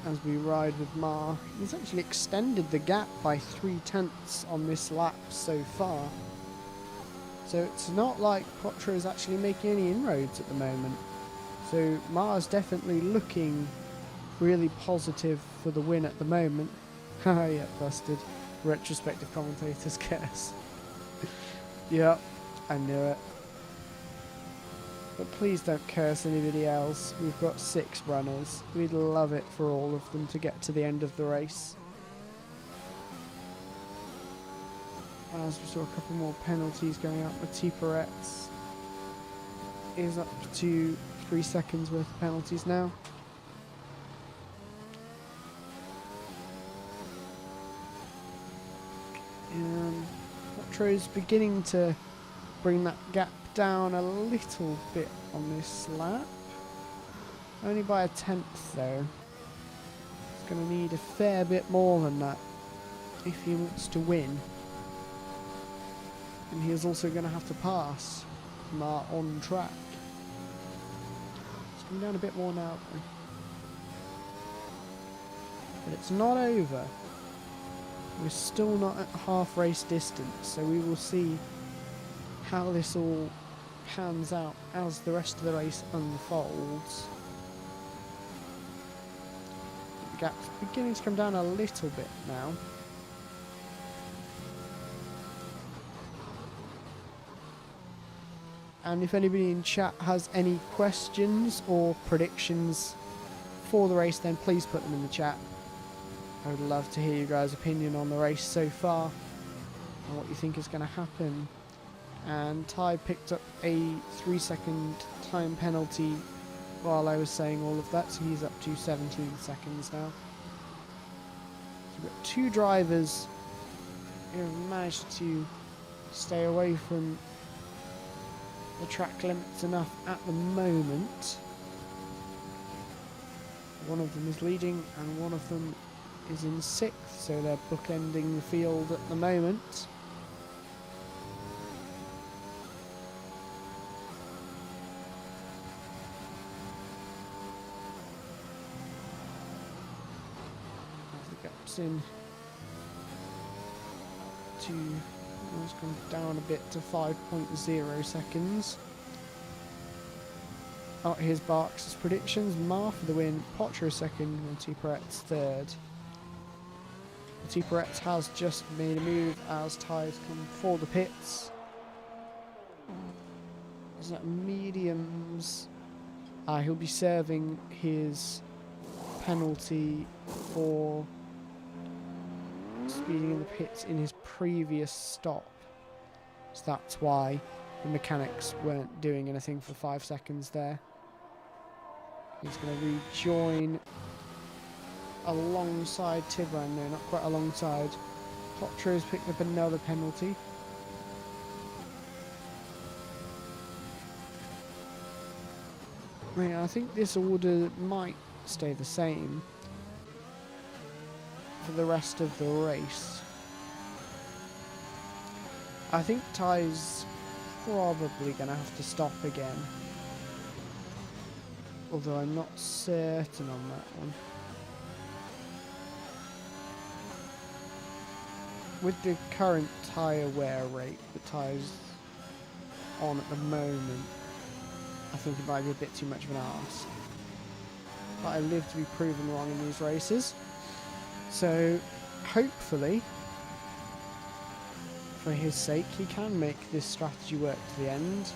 As we ride with Mar, he's actually extended the gap by 3/10 on this lap so far. So it's not like Quattro is actually making any inroads at the moment. So Mar's definitely looking really positive for the win at the moment. Haha, yeah, busted. Retrospective commentator's curse. Yep, I knew it. But please don't curse anybody else. We've got 6 runners. We'd love it for all of them to get to the end of the race. As we saw a couple more penalties going out, Matipperetz is up to 3 seconds worth of penalties now. And Quattro's beginning to bring that gap down a little bit on this lap. Only by 1/10 though. He's going to need a fair bit more than that if he wants to win. And he is also going to have to pass Mar on track. It's coming down a bit more now though. But it's not over. We're still not at half race distance, so we will see how this all pans out as the rest of the race unfolds. The gap's beginning to come down a little bit now. And if anybody in chat has any questions or predictions for the race, then please put them in the chat. I would love to hear you guys' opinion on the race so far and what you think is going to happen. And Ty picked up a 3-second time penalty while I was saying all of that, so he's up to 17 seconds now. So we've got 2 drivers who have managed to stay away from the track limits enough at the moment. One of them is leading and one of them is in 6th, so they're bookending the field at the moment. As the gap's in to, it's gone down a bit to 5.0 seconds. Oh, here's Barks' predictions. Mar for the win, Quattro second, and Matipperetz third. Matipperetz has just made a move as Ty's come for the pits. Is that mediums? He'll be serving his penalty for speeding in the pits in his previous stop. So that's why the mechanics weren't doing anything for 5 seconds there. He's going to rejoin alongside Tibran. No, not quite alongside. Quattro's picked up another penalty. I think this order might stay the same for the rest of the race. I think Ty's probably going to have to stop again. Although I'm not certain on that one. With the current tyre wear rate that Ty's on at the moment, I think it might be a bit too much of an arse. But I live to be proven wrong in these races. So, hopefully, for his sake, he can make this strategy work to the end.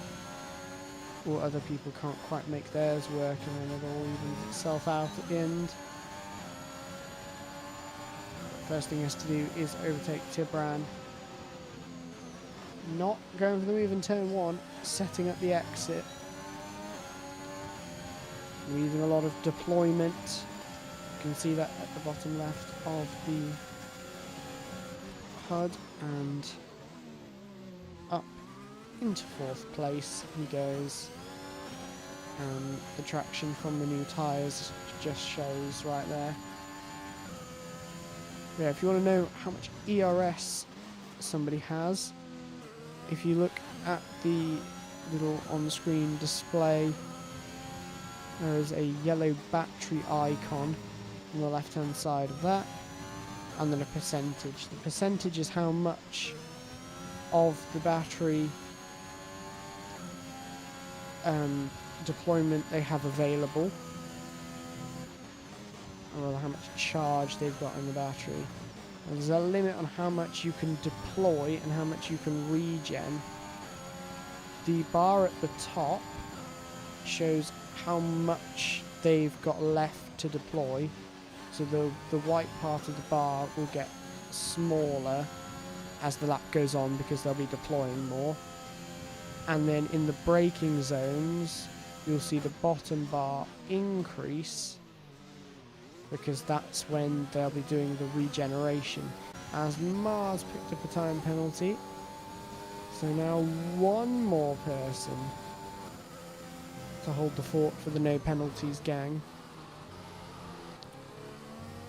Or other people can't quite make theirs work and then it all evens itself out at the end. First thing he has to do is overtake Tibran. Not going for the move in turn 1, setting up the exit. Leaving a lot of deployment can see that at the bottom left of the HUD, and up into 4th place he goes. And the traction from the new tyres just shows right there. Yeah, if you want to know how much ERS somebody has, if you look at the little on-screen display, there is a yellow battery icon on the left-hand side of that, and then a percentage. The percentage is how much of the battery deployment they have available, or how much charge they've got in the battery. And there's a limit on how much you can deploy and how much you can regen. The bar at the top shows how much they've got left to deploy, so the white part of the bar will get smaller as the lap goes on because they'll be deploying more. And then in the braking zones you'll see the bottom bar increase, because that's when they'll be doing the regeneration. As Mars picked up a time penalty, so now one more person to hold the fort for the no penalties gang.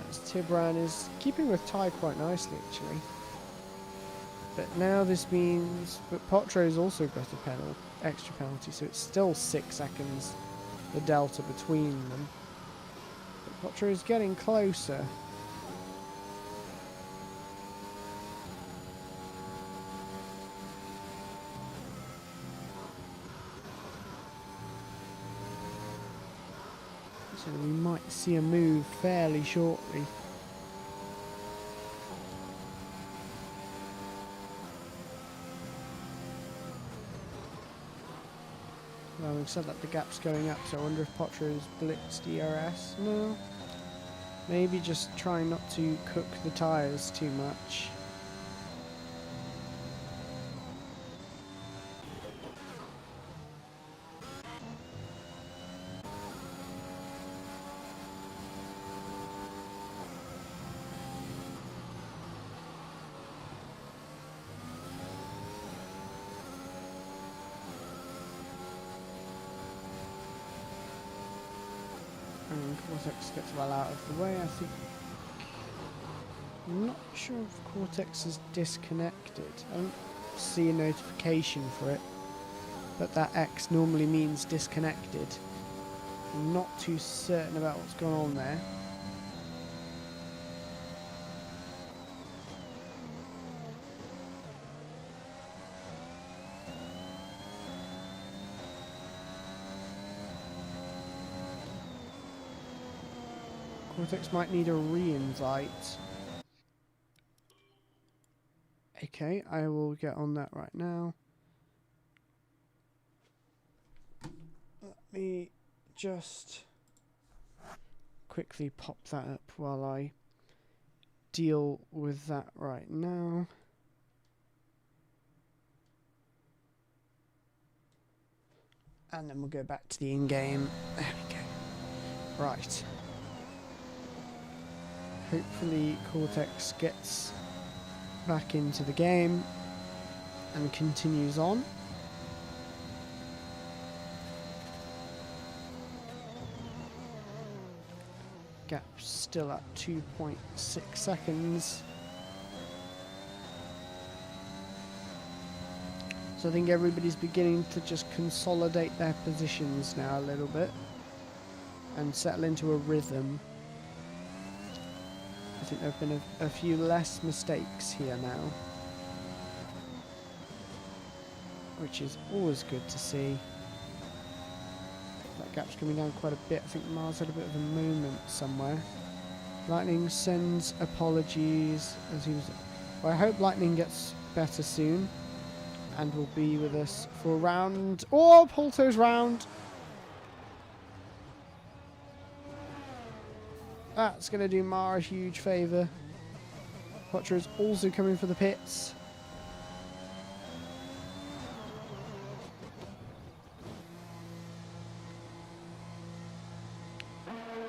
As Tibran is keeping with Ty quite nicely actually. But now this means that Potro's also got a extra penalty, so it's still 6 seconds, the delta between them. But Potro is getting closer. So we might see a move fairly shortly. Well, we've said that the gap's going up, so I wonder if Potro's blitzed ERS. No. Maybe just trying not to cook the tyres too much. And Cortex gets well out of the way, I think. I'm not sure if Cortex is disconnected. I don't see a notification for it, but that X normally means disconnected. I'm not too certain about what's going on there. Cortex might need a re-invite. Okay, I will get on that right now. Let me just quickly pop that up while I deal with that right now. And then we'll go back to the in-game. There we go. Right. Hopefully Cortex gets back into the game and continues on. Gap still at 2.6 seconds. So I think everybody's beginning to just consolidate their positions now a little bit and settle into a rhythm. I think there have been a few less mistakes here now, which is always good to see. That gap's coming down quite a bit. I think Mars had a bit of a moment somewhere. Lightning sends apologies as he was. Well, I hope Lightning gets better soon and will be with us for a round. Oh, Polto's round. That's going to do Mara a huge favour. Potro's also coming for the pits.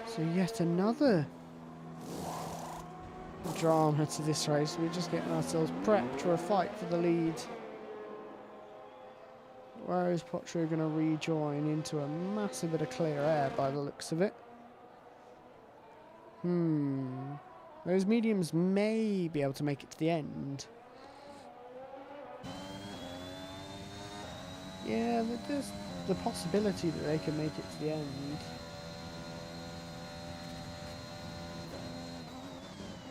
So yet another drama to this race. We're just getting ourselves prepped for a fight for the lead. Where is Potro going to rejoin into a massive bit of clear air by the looks of it? Those mediums may be able to make it to the end. Yeah, there's the possibility that they can make it to the end.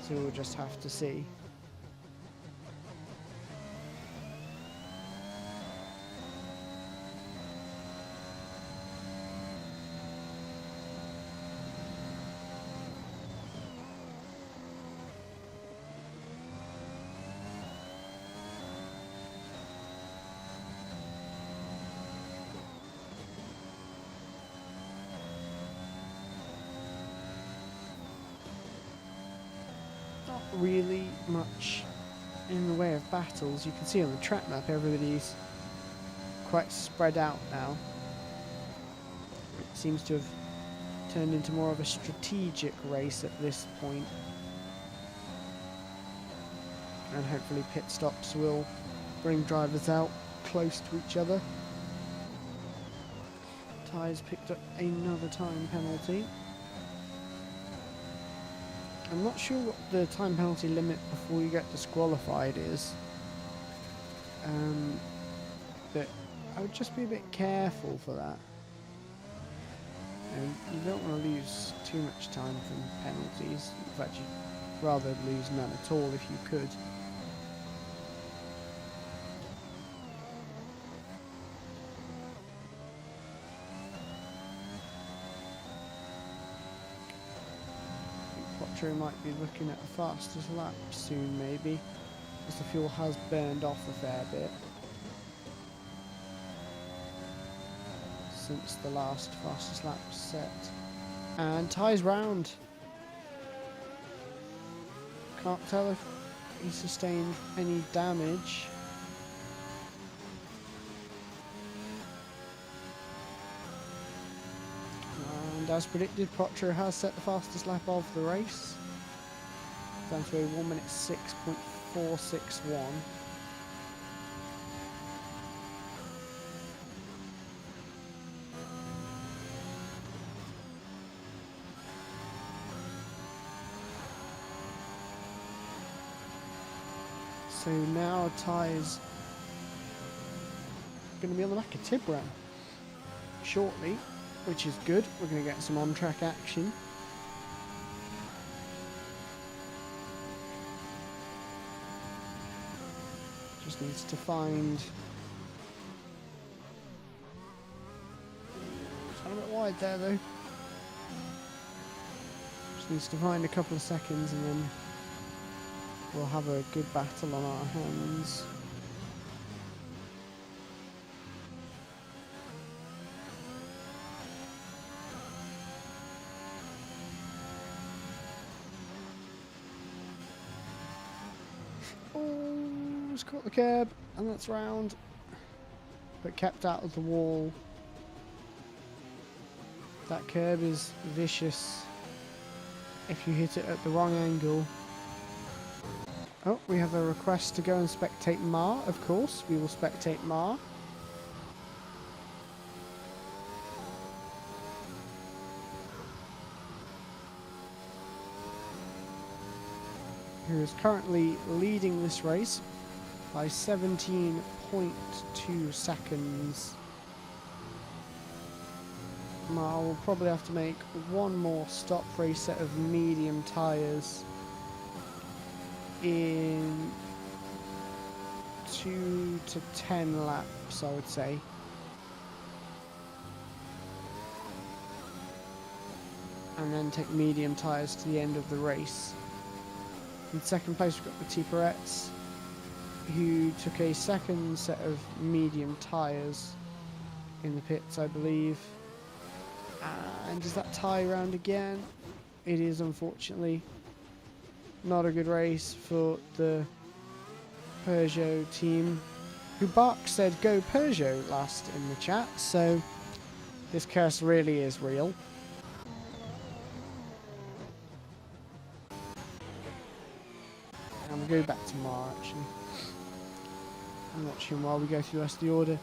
So we'll just have to see. Really much in the way of battles. You can see on the track map everybody's quite spread out now. It seems to have turned into more of a strategic race at this point. And hopefully pit stops will bring drivers out close to each other. Tyres picked up another time penalty. I'm not sure what the time penalty limit before you get disqualified is, but I would just be a bit careful for that. You don't want to lose too much time from penalties. In fact, you'd rather lose none at all if you could. Might be looking at the fastest lap soon, maybe, as the fuel has burned off a fair bit since the last fastest lap set. And Ty's round. Can't tell if he sustained any damage. And as predicted, Potro has set the fastest lap of the race, down to a 1 minute 6.461. So now Ty's going to be on the back of Tibram shortly, which is good. We're going to get some on-track action. Just needs to find... It's a bit wide there though. Just needs to find a couple of seconds and then we'll have a good battle on our hands. Just caught the curb, and that's round, but kept out of the wall. That curb is vicious if you hit it at the wrong angle. Oh, we have a request to go and spectate Ma, of course. We will spectate Ma. Who is currently leading this race by 17.2 seconds. Ma will probably have to make one more stop for a set of medium tyres in 2 to 10 laps, I would say. And then take medium tyres to the end of the race. In second place we've got the T-Perettes, who took a second set of medium tyres in the pits, I believe. And does that tie round again? It is, unfortunately. Not a good race for the Peugeot team, who Bark said go Peugeot last in the chat, so this curse really is real. We'll go back to Mar actually. I'm watching while we go through the rest of the order.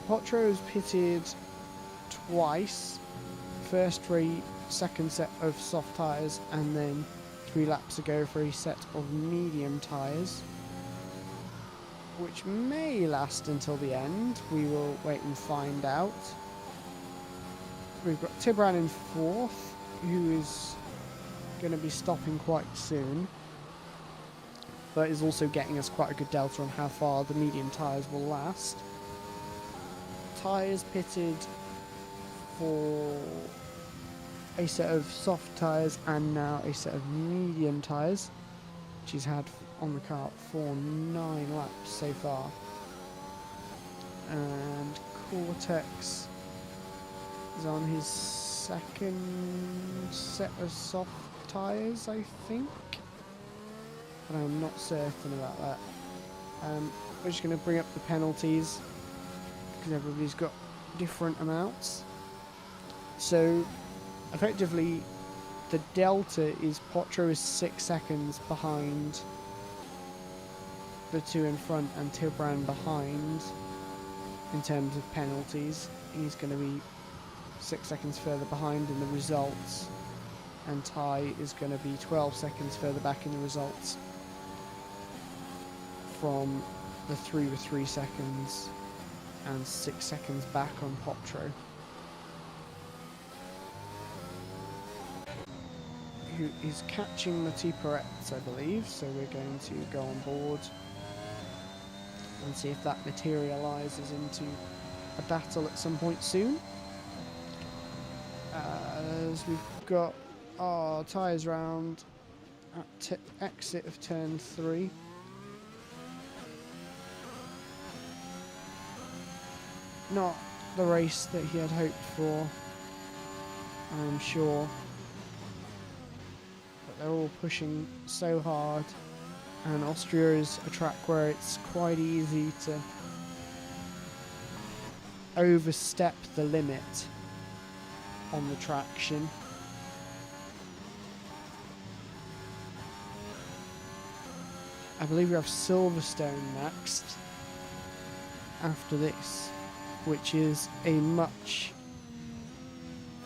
Potro's pitted twice. First for a second set of soft tyres, and then 3 laps ago for a set of medium tyres, which may last until the end. We will wait and find out. We've got Tibran in 4th, who is going to be stopping quite soon, but is also getting us quite a good delta on how far the medium tyres will last. Tyres pitted for a set of soft tyres and now a set of medium tyres, which he's had on the car for 9 laps so far. And Cortex is on his second set of soft tyres, I think, but I'm not certain about that. We're just going to bring up the penalties because everybody's got different amounts. So effectively the delta is Potro is 6 seconds behind the 2 in front and Tibran behind in terms of penalties. He's going to be 6 seconds further behind in the results, and Ty is going to be 12 seconds further back in the results from the 3 with 3 seconds and 6 seconds back on Potro, who is catching Mathieu Peretz, I believe. So we're going to go on board and see if that materialises into a battle at some point soon. As we've got our tyres round at exit of turn 3. Not the race that he had hoped for, I'm sure, but they're all pushing so hard, and Austria is a track where it's quite easy to overstep the limit on the traction. I believe we have Silverstone next after this, which is a much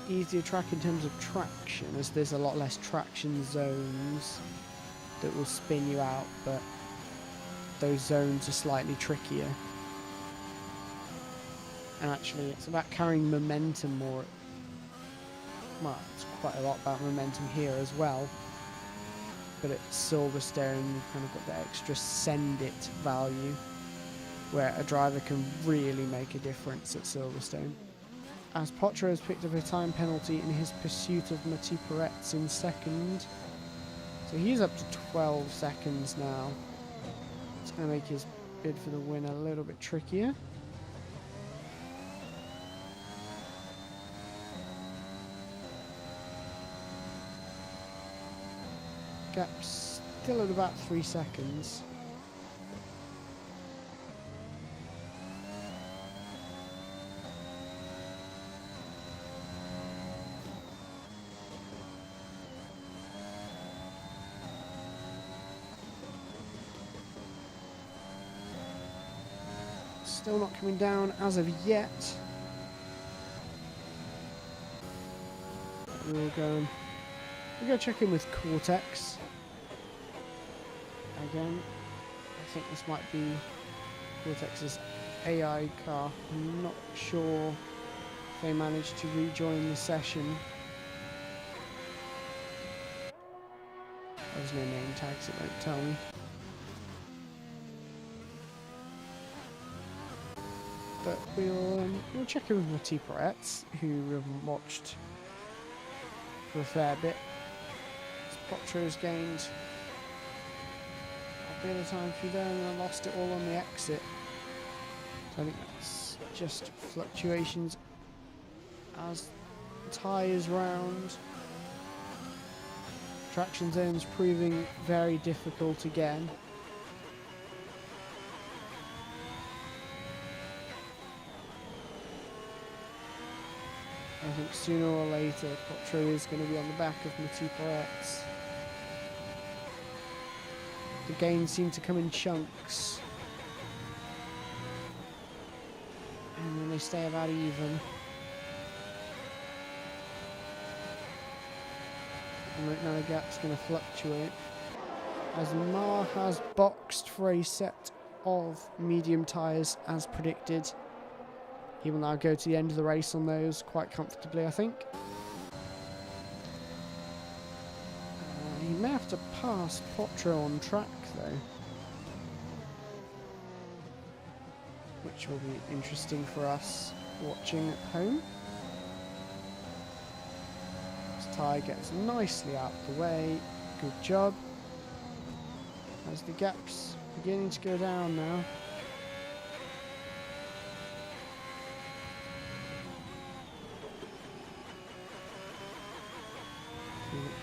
easier track in terms of traction, as there's a lot less traction zones that will spin you out, but those zones are slightly trickier. And actually it's about carrying momentum more. Well, it's quite a lot about momentum here as well, but at Silverstone you've kind of got the extra send it value, where a driver can really make a difference at Silverstone. As Potro has picked up a time penalty in his pursuit of Mathieu Peretz in second, so he's up to 12 seconds now. It's going to make his bid for the win a little bit trickier. Gap's still at about 3 seconds. Still not coming down as of yet. We'll go check in with Cortex again. I think this might be Cortex's AI car. I'm not sure if they managed to rejoin the session. There's no name tags, it won't tell me. But we'll check in with Mathieu Peretz, who we haven't watched for a fair bit. Potro's gained a bit of time through there and then lost it all on the exit. So I think that's just fluctuations as tyres round. Traction zones proving very difficult again. I think sooner or later Potro is going to be on the back of Mathieu Peretz. The gains seem to come in chunks. And then they stay about even. And right now the gap's going to fluctuate. As Ma has boxed for a set of medium tyres as predicted. He will now go to the end of the race on those quite comfortably, I think. He may have to pass Potro on track though, which will be interesting for us watching at home. This tyre gets nicely out of the way. Good job. As the gap's beginning to go down now.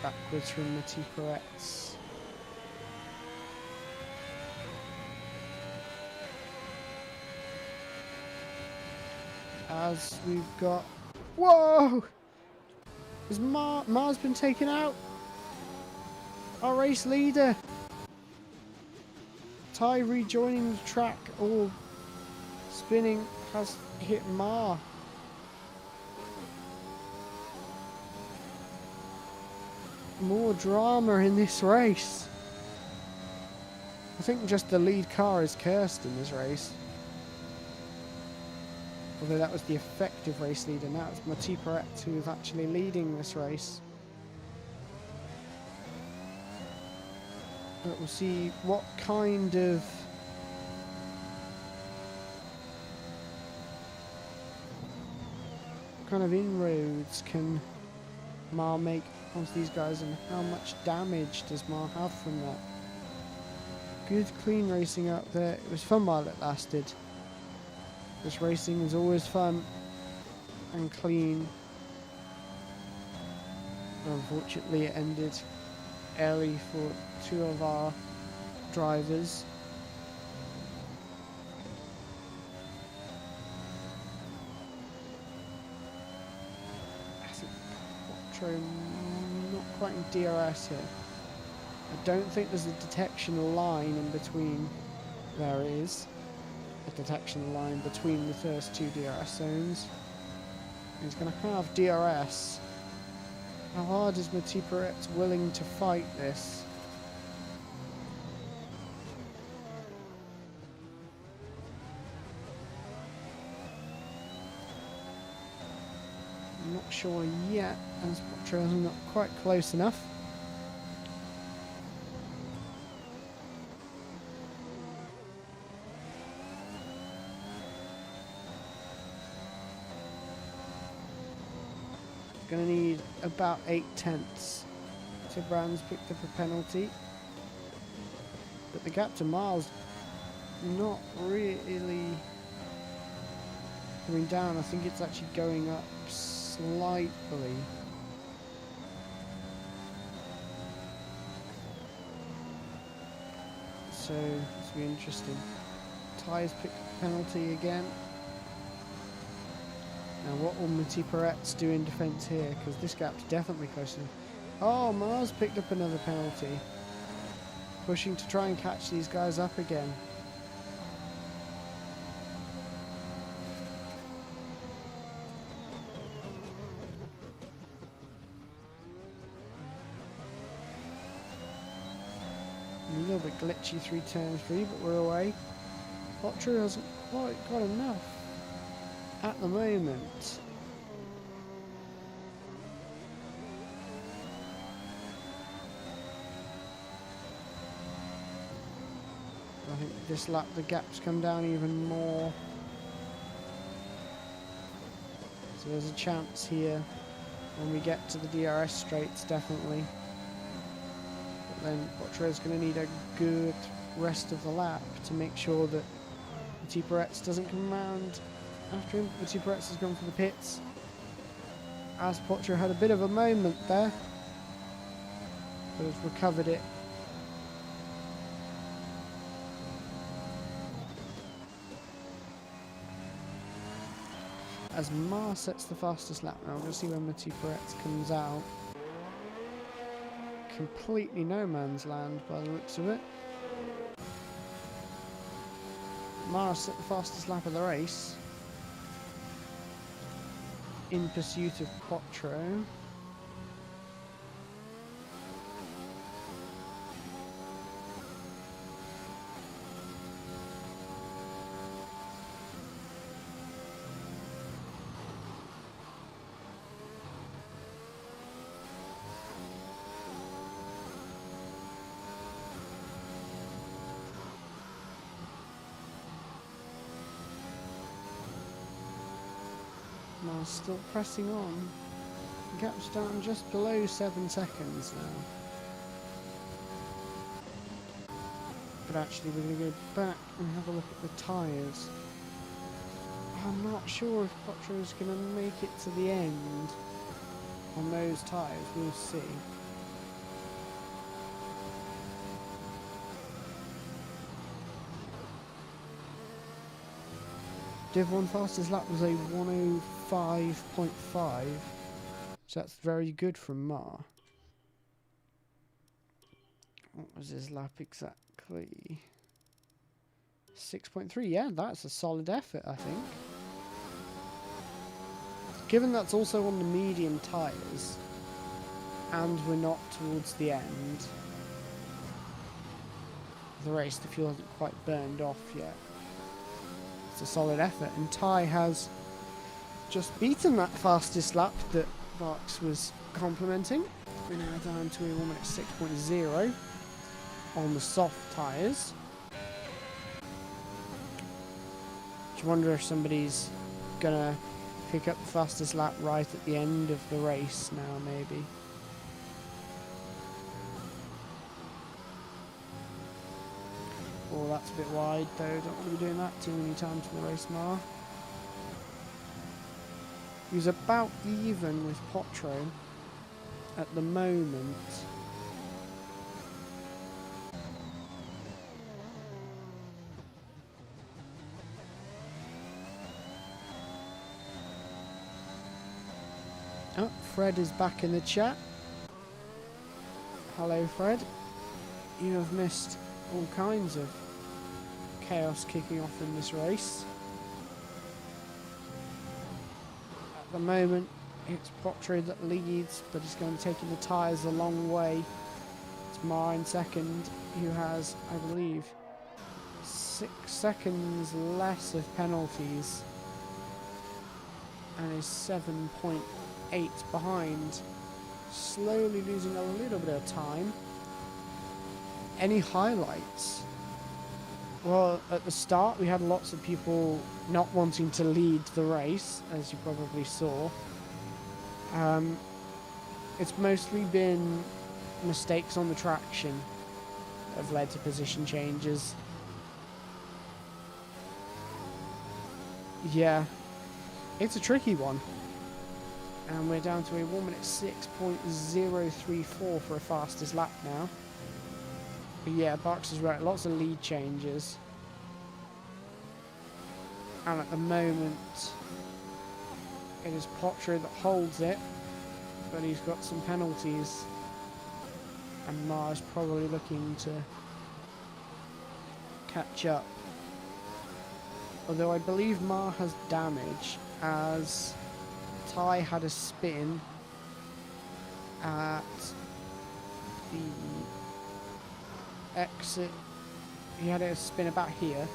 Backwards from Matiparetz. As we've got... Whoa! Has Ma's been taken out? Our race leader! Ty rejoining the track, or spinning, has hit Ma. More drama in this race. I think just the lead car is cursed in this race. Although that was the effective race leader. Now it's Matiparetz who is actually leading this race. But we'll see what kind of inroads can Ma make onto these guys, and how much damage does Ma have from that. Good clean racing out there. It was fun while it lasted. This racing is always fun and clean. Unfortunately it ended early for two of our drivers. I think Quattro not quite in DRS here. I don't think there's a detection line in between. There is a detection line between the first two DRS zones. He's going to have DRS. How hard is Matiparetz willing to fight this? I'm not sure yet, as Quattro is not quite close enough. Going to need about 8/10. So Brands picked up a penalty, but the gap to Miles not really coming down. I think it's actually going up slightly. So this will be interesting. Ty's picked up a penalty again. Now what will Matiparetz do in defence here? Because this gap's definitely close enough. Oh, Mars picked up another penalty. Pushing to try and catch these guys up again. A little bit glitchy through turn 3, but we're away. Quattro hasn't quite got enough at the moment. I think this lap the gaps come down even more. So there's a chance here when we get to the DRS straights, definitely. But then Quattro's going to need a good rest of the lap to make sure that Matiparetz doesn't come around after him. Matiparetz has gone for the pits, as Quattro had a bit of a moment there, but has recovered it. As Ma sets the fastest lap now, we're going to see when Matiparetz comes out. Completely no man's land by the looks of it. Mars set the fastest lap of the race. In pursuit of Quattro. Mars still pressing on. Gap's down just below 7 seconds now. But actually we're going to go back and have a look at the tyres. I'm not sure if Quattro's going to make it to the end on those tyres. We'll see. Div 1 fastest lap was a 1:05.5, so that's very good from Mar. What was his lap exactly? 6.3, yeah, that's a solid effort, I think. Given that's also on the medium tyres, and we're not towards the end of the race, the fuel hasn't quite burned off yet. It's a solid effort, and Ty has just beaten that fastest lap that Barks was complimenting. We're now down to a 1:06.0 on the soft tyres. Do you wonder if somebody's gonna pick up the fastest lap right at the end of the race now, maybe? Oh, that's a bit wide though, don't want to be doing that too many times in the race, Mar. He was about even with Potro at the moment. Oh, Fred is back in the chat. Hello, Fred. You have missed all kinds of chaos kicking off in this race. At the moment, it's Potro that leads, but he's going to be taking the tyres a long way. It's Mar in second, who has, I believe, 6 seconds less of penalties and is 7.8 behind, slowly losing a little bit of time. Any highlights? Well, at the start we had lots of people not wanting to lead the race, as you probably saw. It's mostly been mistakes on the traction that have led to position changes. Yeah, it's a tricky one. And we're down to a 1:06.034 for a fastest lap now. But yeah, Barks is right, lots of lead changes. And at the moment, it is Potro that holds it, but he's got some penalties. And Mar's probably looking to catch up. Although I believe Mar has damage, as Ty had a spin at the exit. He had a spin about here,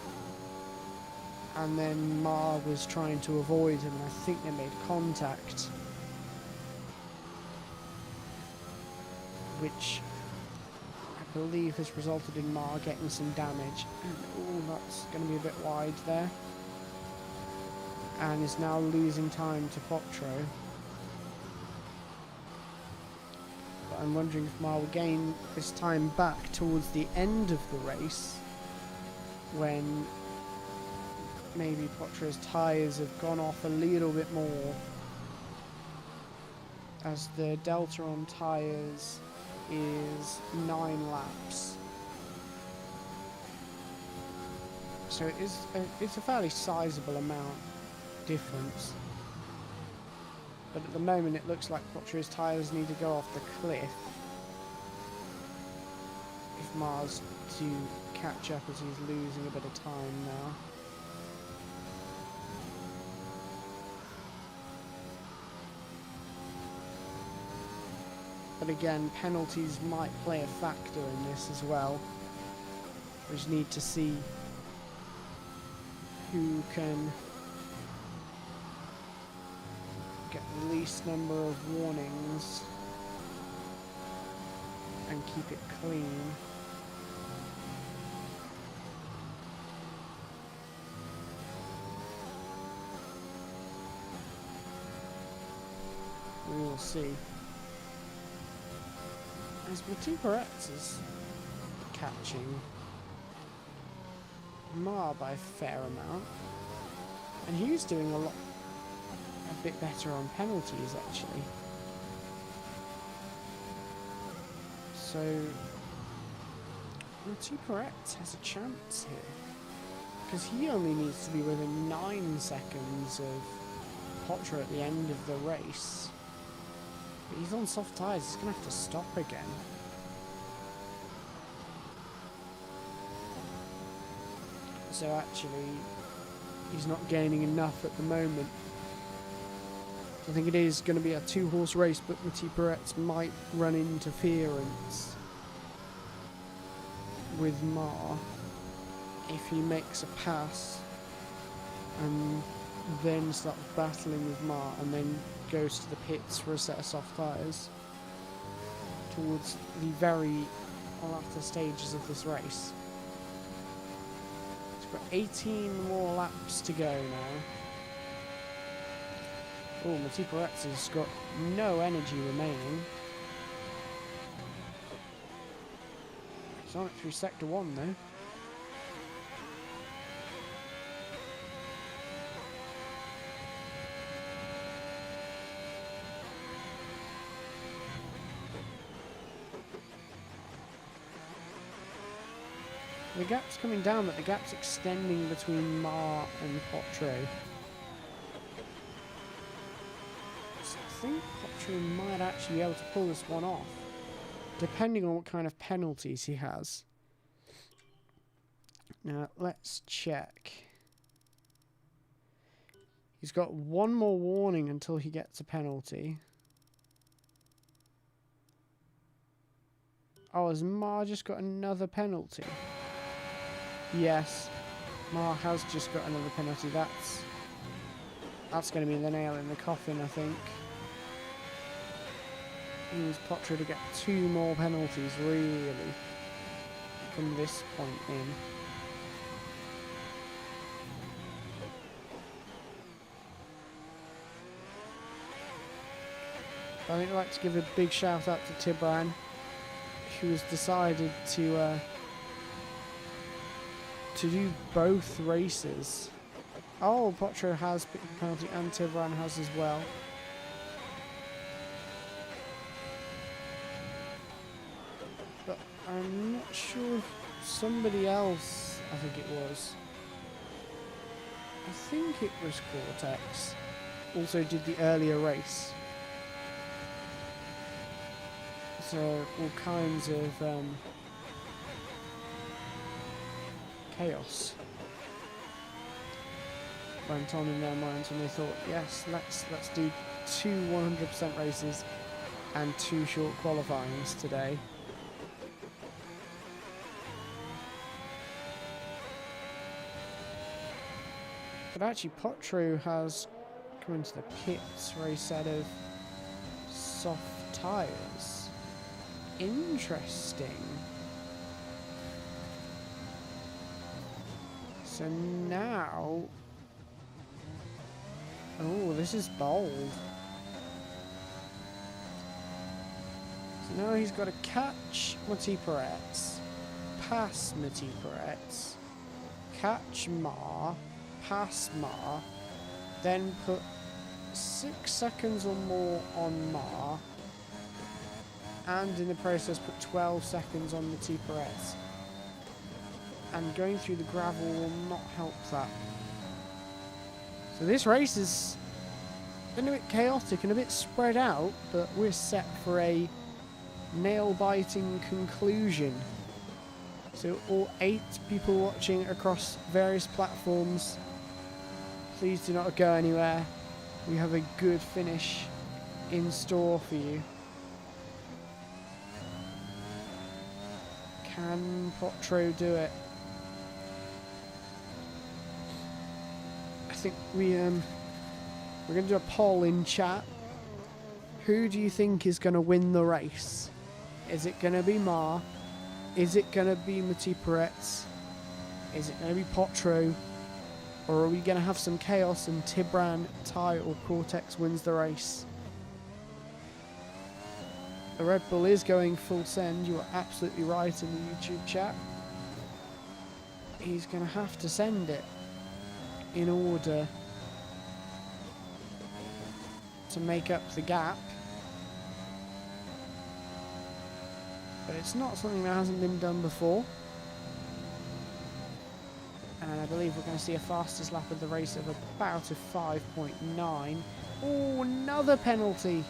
and then Mar was trying to avoid him, and I think they made contact, which I believe has resulted in Mar getting some damage. And oh, that's going to be a bit wide there, and is now losing time to Potro. I'm wondering if Mar will gain this time back towards the end of the race, when maybe Potro's tyres have gone off a little bit more, as the delta on tyres is 9 laps. So it's a fairly sizable amount difference. But at the moment it looks like Potro's tyres need to go off the cliff if Mar's to catch up, as he's losing a bit of time now. But again, penalties might play a factor in this as well. We just need to see who can get the least number of warnings and keep it clean. We will see. As Matiparetz is catching Mar by a fair amount, and he's doing a bit better on penalties actually. So Matiparetz has a chance here, because he only needs to be within 9 seconds of Potter at the end of the race. But he's on soft tyres, he's going to have to stop again. So actually, he's not gaining enough at the moment. I think it is going to be a 2-horse race, but Matiparetz might run interference with Mar if he makes a pass and then starts battling with Mar and then goes to the pits for a set of soft tyres towards the very latter stages of this race. So we've got 18 more laps to go now. Oh, Matiparetz has got no energy remaining. He's on it through sector 1 though. The gap's coming down, but the gap's extending between Mar and Potro. So I think Potro might actually be able to pull this one off, depending on what kind of penalties he has. Now, let's check. He's got one more warning until he gets a penalty. Oh, has Mar just got another penalty? Yes, Mar has just got another penalty. That's going to be the nail in the coffin, I think. He needs Potter to get 2 more penalties, really, from this point in. I think I'd like to give a big shout out to Tibran, who has decided to do both races. Oh, Potro has picked the penalty and Tibran has as well. But I'm not sure if somebody else, I think it was. I think it was Cortex. Also did the earlier race. So all kinds of chaos went on in their minds when they thought, yes, let's do 2 100% races and 2 short qualifyings today. But actually Potro has come into the pits for a set of soft tyres. Interesting. So now... Oh, this is bold. So now he's got to catch Matiparetz, pass Matiparetz, catch Mar, pass Mar, then put 6 seconds or more on Mar, and in the process put 12 seconds on Matiparetz. And going through the gravel will not help that. So this race is been a bit chaotic and a bit spread out, but we're set for a nail-biting conclusion. So all 8 people watching across various platforms, please do not go anywhere. We have a good finish in store for you. Can Potro do it? I think we're going to do a poll in chat. Who do you think is going to win the race? Is it going to be Ma? Is it going to be Mati Peretz? Is it going to be Potro? Or are we going to have some chaos and Tibran, Ty or Cortex wins the race? The Red Bull is going full send. You are absolutely right in the YouTube chat. He's going to have to send it in order to make up the gap. But it's not something that hasn't been done before. And I believe we're going to see a fastest lap of the race of about a 5.9. Oh, another penalty.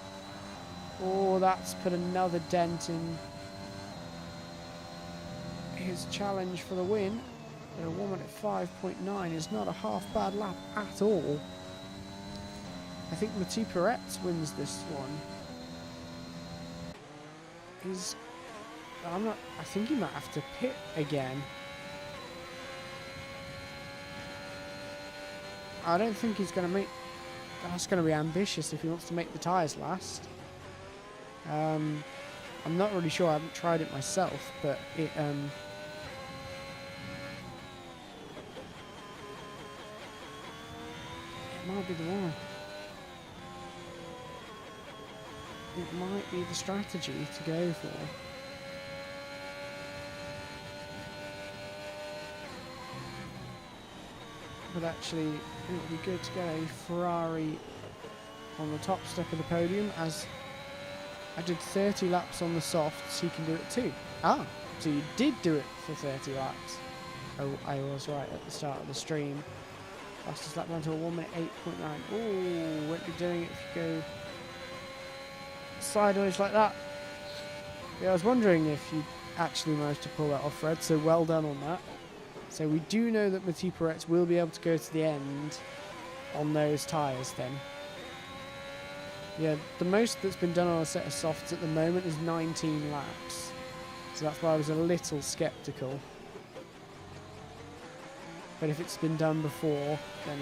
Oh, that's put another dent in his challenge for the win. But a woman at 5.9 is not a half bad lap at all. I think Mati Peretz wins this one. I think he might have to pit again. I don't think he's going to make... That's going to be ambitious if he wants to make the tyres last. I'm not really sure. I haven't tried it myself, but it might be the one. It might be the strategy to go for. But actually, it would be good to get a Ferrari on the top step of the podium, as I did 30 laps on the softs. He can do it too. Ah, so you did do it for 30 laps. Oh, I was right at the start of the stream. Fastest lap down to a 1 minute 8.9. Oh, won't be doing it if you go sideways like that. Yeah, I was wondering if you actually managed to pull that off, Fred, so well done on that. So we do know that Mati Peretz will be able to go to the end on those tyres then. Yeah, the most that's been done on a set of softs at the moment is 19 laps. So that's why I was a little sceptical. But if it's been done before, then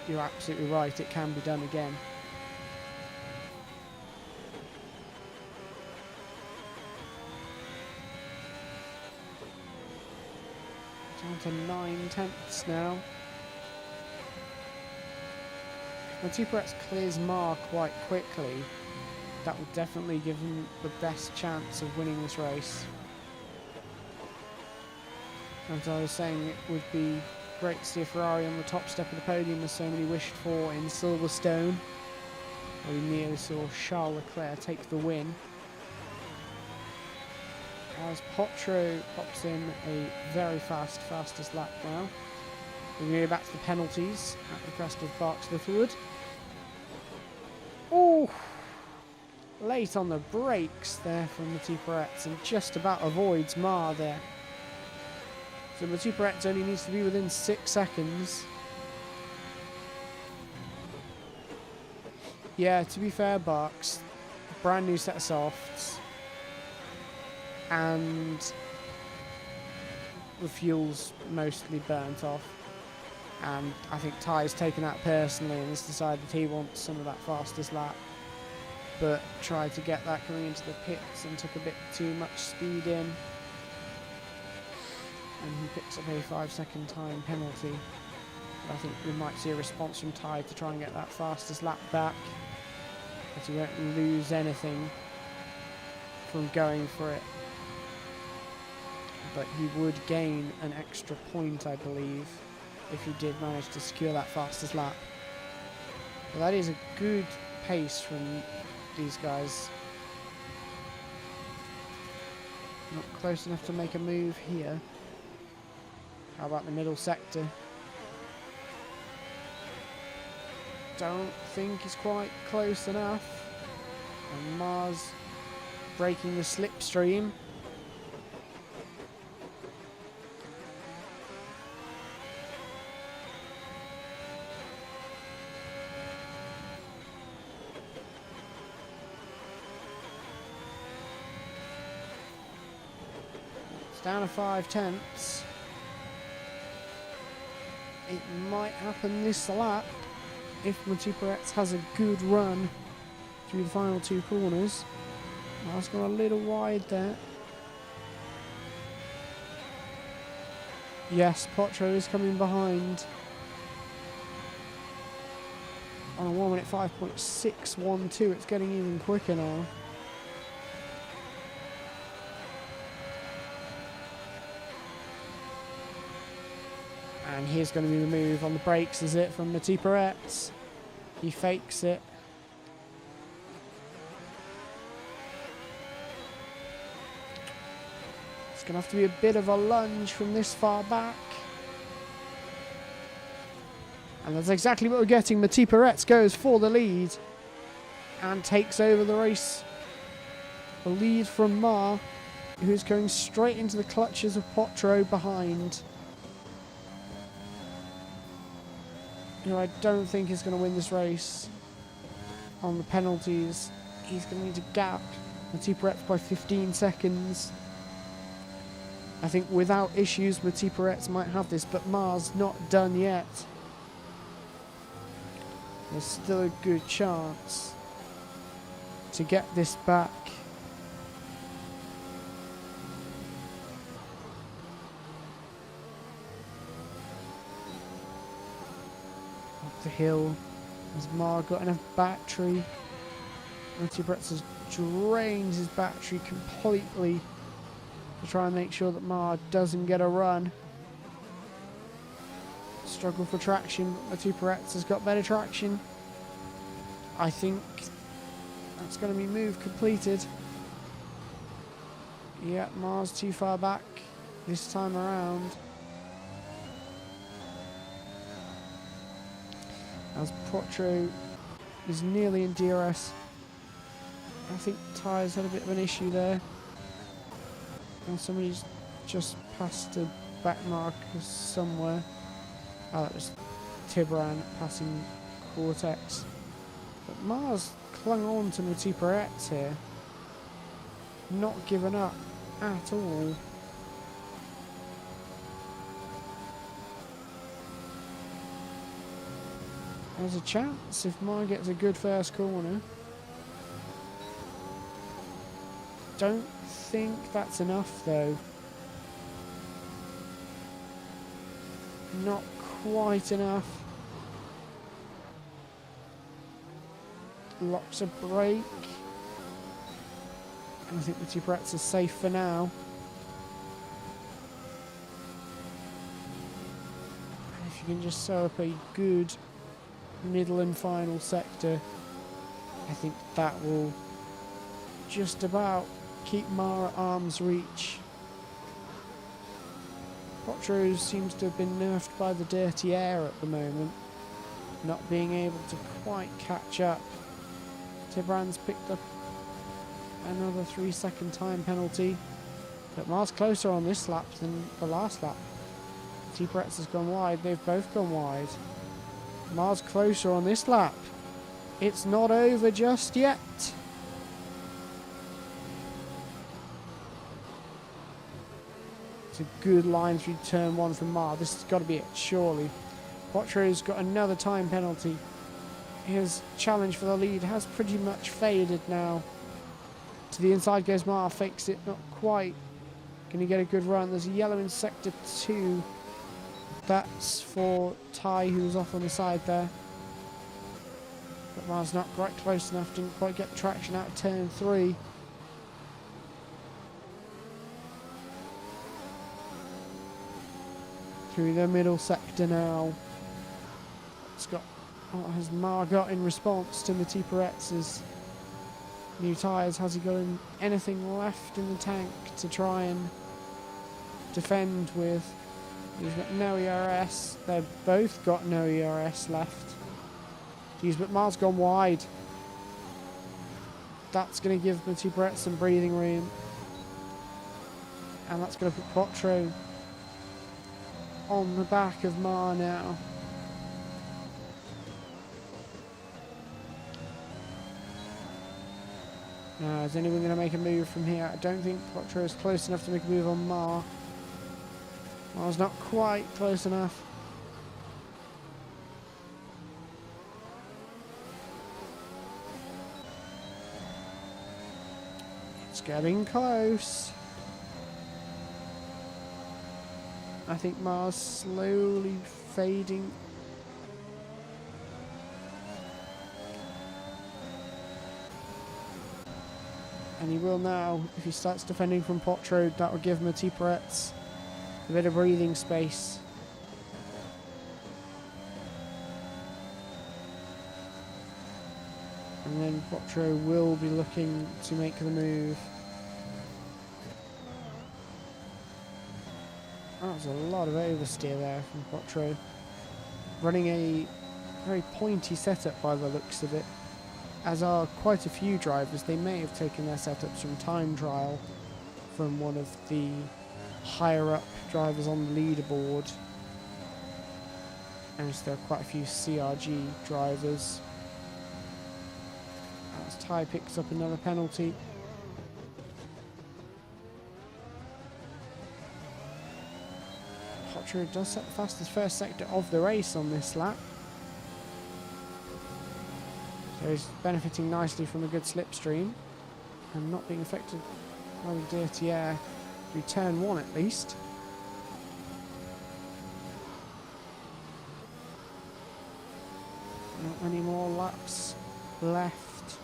you're absolutely right, it can be done again. Down to 9/10 now. When Tuperetz clears Ma quite quickly, that will definitely give him the best chance of winning this race. As I was saying, it would be great to see a Ferrari on the top step of the podium, as so many wished for in Silverstone. We nearly saw Charles Leclerc take the win. As Potro pops in a very fastest lap now. We're going to go back to the penalties at the crest of Berks Littlewood. Oh! Late on the brakes there from Mati Peretz, and just about avoids Ma there. So Mati Peretz only needs to be within 6 seconds. Yeah, to be fair, Berks, brand new set of softs. And the fuel's mostly burnt off, and I think Ty's taken that personally and has decided he wants some of that fastest lap, but tried to get that coming into the pits and took a bit too much speed in, and he picks up a 5-second time penalty. But I think we might see a response from Ty to try and get that fastest lap back, but he won't lose anything from going for it. But he would gain an extra point, I believe, if he did manage to secure that fastest lap. But that is a good pace from these guys. Not close enough to make a move here. How about the middle sector? Don't think he's quite close enough. And Mars breaking the slipstream. down to 5/10. It might happen this lap if Matiparetz has a good run through the final two corners. Mars gone a little wide there. Yes, Potro is coming behind on a 1 minute 5.612. It's getting even quicker now. And here's going to be the move on the brakes, is it, from Matiparetz? He fakes it. It's going to have to be a bit of a lunge from this far back. And that's exactly what we're getting. Matiparetz goes for the lead and takes over the race. The lead from Mar, who's going straight into the clutches of Potro behind, who I don't think is going to win this race on the penalties. He's going to need to gap Matiparetz by 15 seconds. I think without issues, Matiparetz might have this, but Mar's not done yet. There's still a good chance to get this back. Up the hill. Has Mar got enough battery? Matiparetz has drained his battery completely to try and make sure that Mar doesn't get a run. Struggle for traction, but Matiparetz has got better traction. I think that's going to be move completed. Yeah, Mar's too far back this time around. As Potro is nearly in DRS. I think tyres had a bit of an issue there. And somebody's just passed a back marker somewhere. Oh, that was Tibran passing Cortex. But Mars clung on to Matiparetz here. Not given up at all. There's a chance if Mar gets a good first corner. Don't think that's enough though. Not quite enough. Locks a brake. I think Matiparetz is safe for now. If you can just sew up a good middle and final sector, I think that will just about keep Mar at arm's reach. Potro seems to have been nerfed by the dirty air at the moment, not being able to quite catch up. Tibran's picked up another 3-second time penalty, but Mar's closer on this lap than the last lap. Matiparetz has gone wide, they've both gone wide. Mar's closer on this lap. It's not over just yet. It's a good line through turn one from Mar. This has got to be it, surely. Potro's got another time penalty. His challenge for the lead has pretty much faded now. To the inside goes Mar, fakes it, not quite. Can he get a good run? There's a yellow in sector 2. That's for Ty, who's off on the side there. But Mar's not quite close enough, didn't quite get the traction out of turn 3. Through the middle sector now. What has Mar got in response to Matiparetz's new tyres? Has he got anything left in the tank to try and defend with? He's got no ERS. They've both got no ERS left. Jeez, but Mar's gone wide. That's going to give Matiparetz some breathing room. And that's going to put Potro on the back of Mar now. Now, is anyone going to make a move from here? I don't think Potro is close enough to make a move on Mar. I was not quite close enough. It's getting close. I think Mars slowly fading. And he will now, if he starts defending from Potro, that will give Mati Peretz a bit of breathing space. And then Potro will be looking to make the move. Oh, there's a lot of oversteer there from Potro. Running a very pointy setup by the looks of it. As are quite a few drivers, they may have taken their setups from time trial from one of the higher up drivers on the leaderboard. And there are quite a few CRG drivers. As Ty picks up another penalty. Potro does set the fastest first sector of the race on this lap. So he's benefiting nicely from a good slipstream and not being affected by the dirty air through turn one at least. Not many more laps left.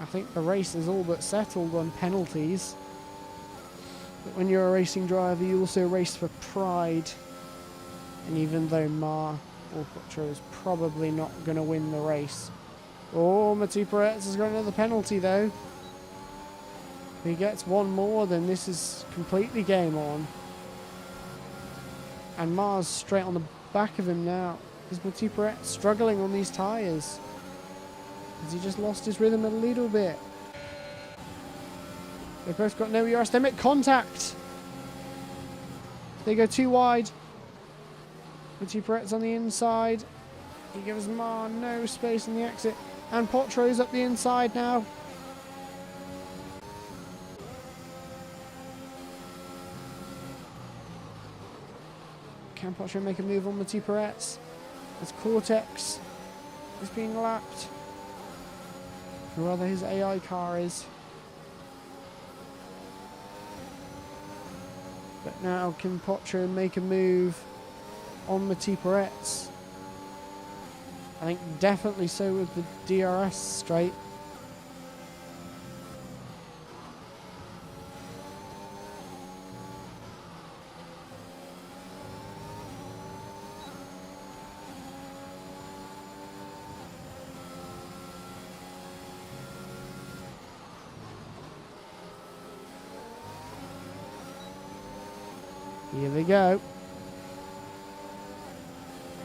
I think the race is all but settled on penalties. But when you're a racing driver, you also race for pride. And even though Mar or Potro is probably not going to win the race. Oh, Mati Peretz has got another penalty though. If he gets one more, then this is completely game on. And Mar's straight on the back of him now. Is Mati Peretz struggling on these tyres? Has he just lost his rhythm a little bit? They've both got no ERS. They make contact. They go too wide. Mati Peretz on the inside. He gives Mar no space in the exit. And Potro's up the inside now. Can Potro make a move on Mati Peretz? As Cortex is being lapped. Or rather his AI car is. But now can Potro make a move on Mati Peretz? I think definitely so with the DRS straight. Here we go.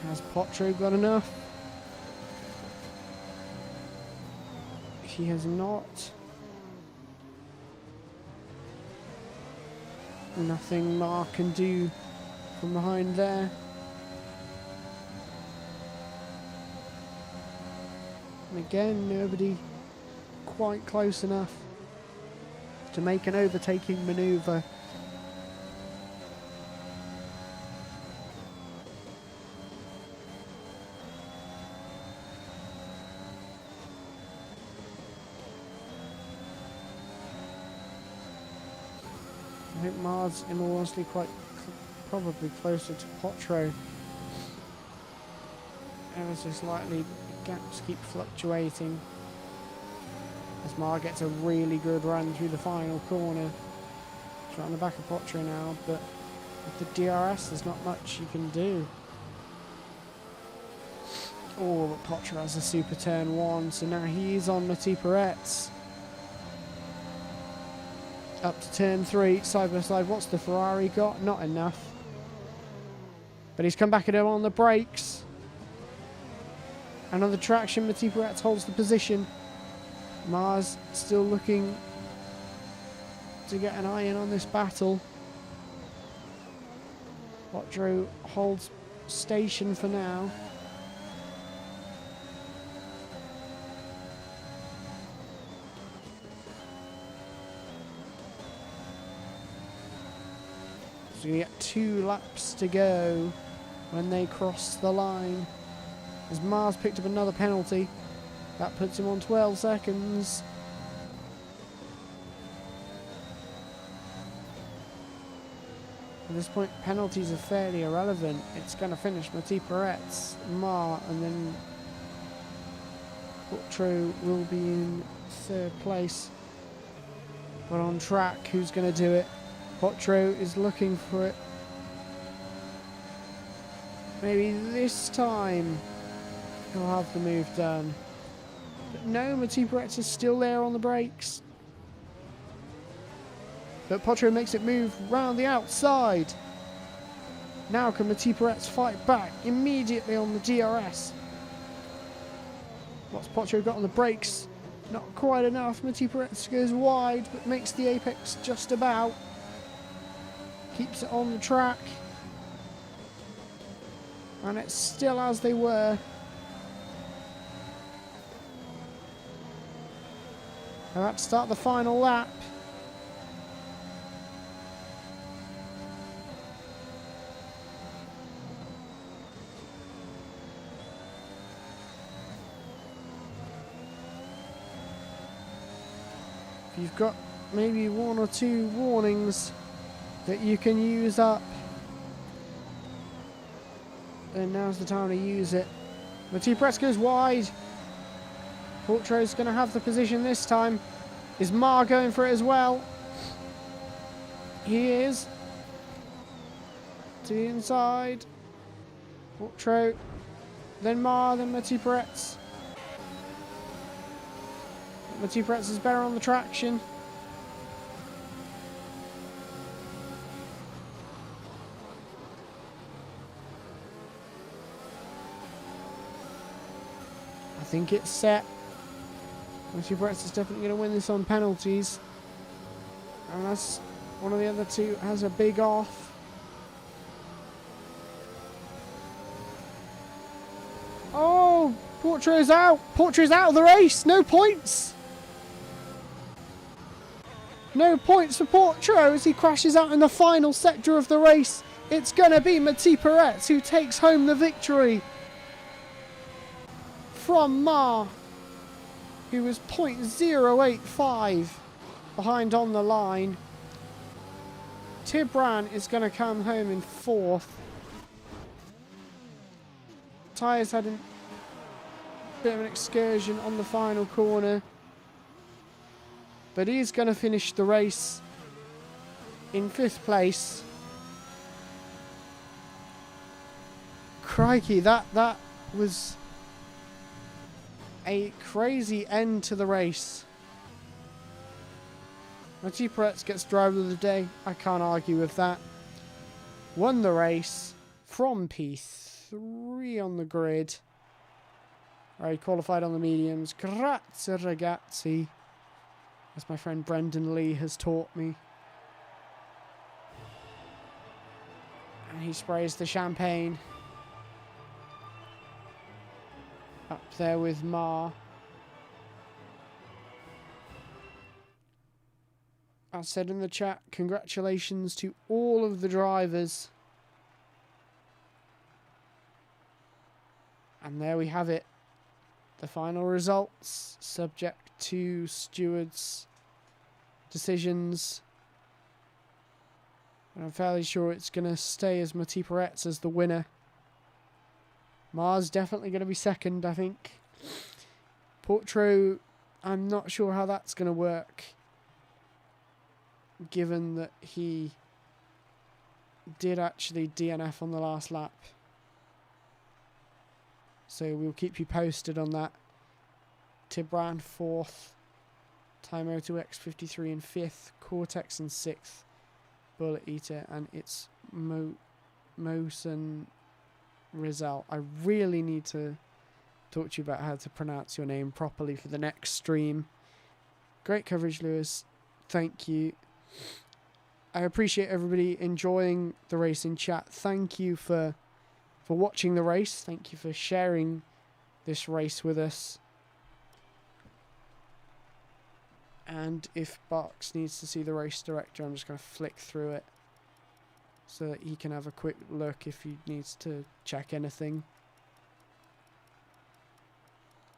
Has Potro got enough? He has not. Nothing Mark can do from behind there. And again, nobody quite close enough to make an overtaking manoeuvre. I think Mars, in all honesty, probably closer to Potro. Ever so slightly, gaps keep fluctuating. As Mar gets a really good run through the final corner. He's right on the back of Potro now, but with the DRS, there's not much you can do. Oh, but Potro has a super turn one, so now he's on Mati Peretz. Up to turn three, side by side. What's the Ferrari got? Not enough. But he's come back at him on the brakes. And on the traction, Mati Peretz holds the position. Mars still looking to get an eye in on this battle. Potro holds station for now. So you get 2 laps to go when they cross the line. As Mars picked up another penalty. That puts him on 12 seconds. At this point, penalties are fairly irrelevant. It's going to finish Mathieu Peretz, Mar, and then Quattro will be in 3rd place. But on track, who's going to do it? Quattro is looking for it. Maybe this time he'll have the move done. But no, Mathieu Peretz is still there on the brakes. But Quattro makes it move round the outside. Now can Mathieu Peretz fight back immediately on the DRS? What's Quattro got on the brakes? Not quite enough. Mathieu Peretz goes wide, but makes the apex just about. Keeps it on the track. And it's still as they were. About to start the final lap. You've got maybe 1 or 2 warnings that you can use up. And now's the time to use it. Mathieu Peretz goes wide. Quattro's going to have the position this time. Is Mar going for it as well? He is. To the inside. Quattro. Then Mar, then Mathieu Peretz. Mathieu Peretz is better on the traction. I think it's set. Mathieu Peretz is definitely going to win this on penalties. Unless one of the other two has a big off. Oh! Quattro's out! Quattro's out of the race! No points! No points for Quattro as he crashes out in the final sector of the race. It's going to be Mathieu Peretz who takes home the victory from Mar, who was 0.085 behind on the line. Tibran is going to come home in 4th. Tyres had a bit of an excursion on the final corner. But he's going to finish the race in 5th place. Crikey, that was a crazy end to the race. Mathieu Peretz gets driver of the day. I can't argue with that. Won the race from P3 on the grid. He qualified on the mediums. Grazie ragazzi, as my friend Brendan Lee has taught me. And he sprays the champagne. Up there with Mar. I said in the chat, congratulations to all of the drivers. And there we have it. The final results, subject to stewards' decisions. And I'm fairly sure it's going to stay as Mathieu Peretz as the winner. Mar's definitely going to be second, I think. Quattro, I'm not sure how that's going to work, given that he did actually DNF on the last lap. So we'll keep you posted on that. Tibran 4th, Tymoto X53 in 5th, Cortex in 6th, Bullet Eater, and it's Mosen Rizal. I really need to talk to you about how to pronounce your name properly for the next stream. Great coverage, Lewis. Thank you. I appreciate everybody enjoying the race in chat. Thank you for watching the race. Thank you for sharing this race with us. And if Barks needs to see the race director, I'm just going to flick through it. so that he can have a quick look if he needs to check anything.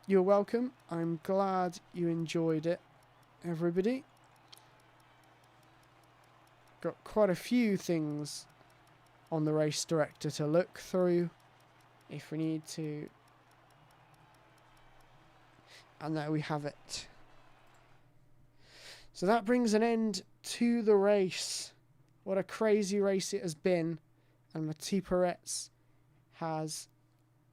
You're welcome. I'm glad you enjoyed it, everybody. Got quite a few things on the race director to look through if we need to. And there we have it. So that brings an end to the race. What a crazy race it has been. And Mati Peretz has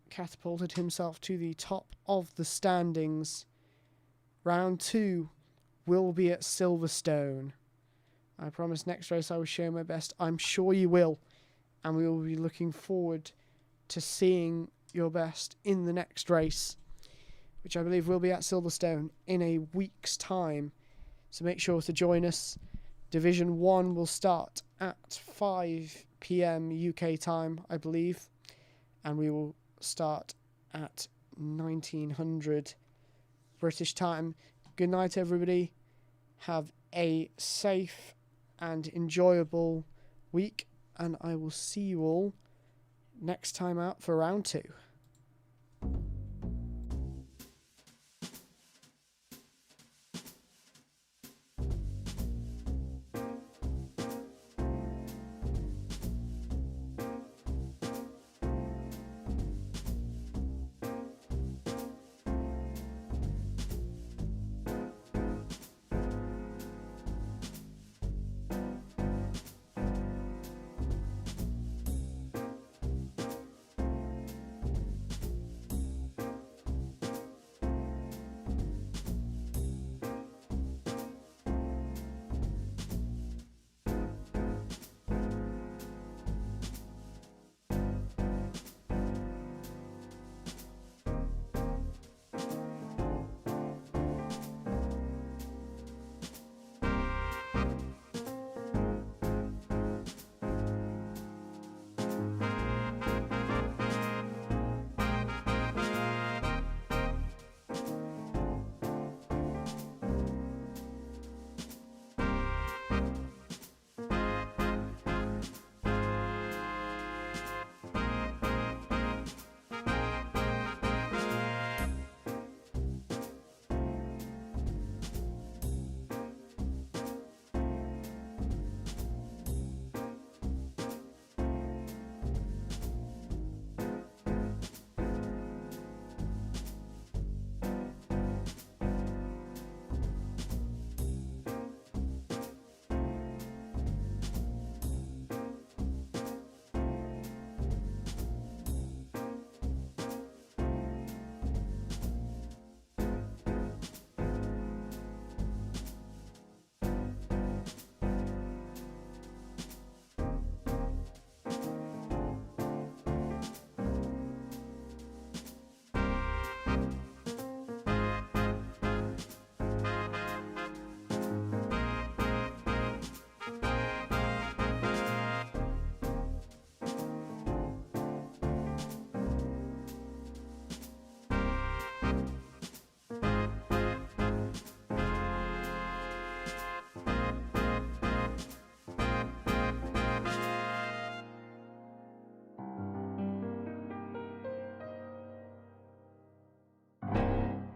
catapulted himself to the top of the standings. Round 2 will be at Silverstone. I promise next race I will show my best. I'm sure you will. And we will be looking forward to seeing your best in the next race, which I believe will be at Silverstone in a week's time. So make sure to join us. Division 1 will start at 5 p.m. UK time, I believe. And we will start at 1900 British time. Good night, everybody. Have a safe and enjoyable week. And I will see you all next time out for round 2.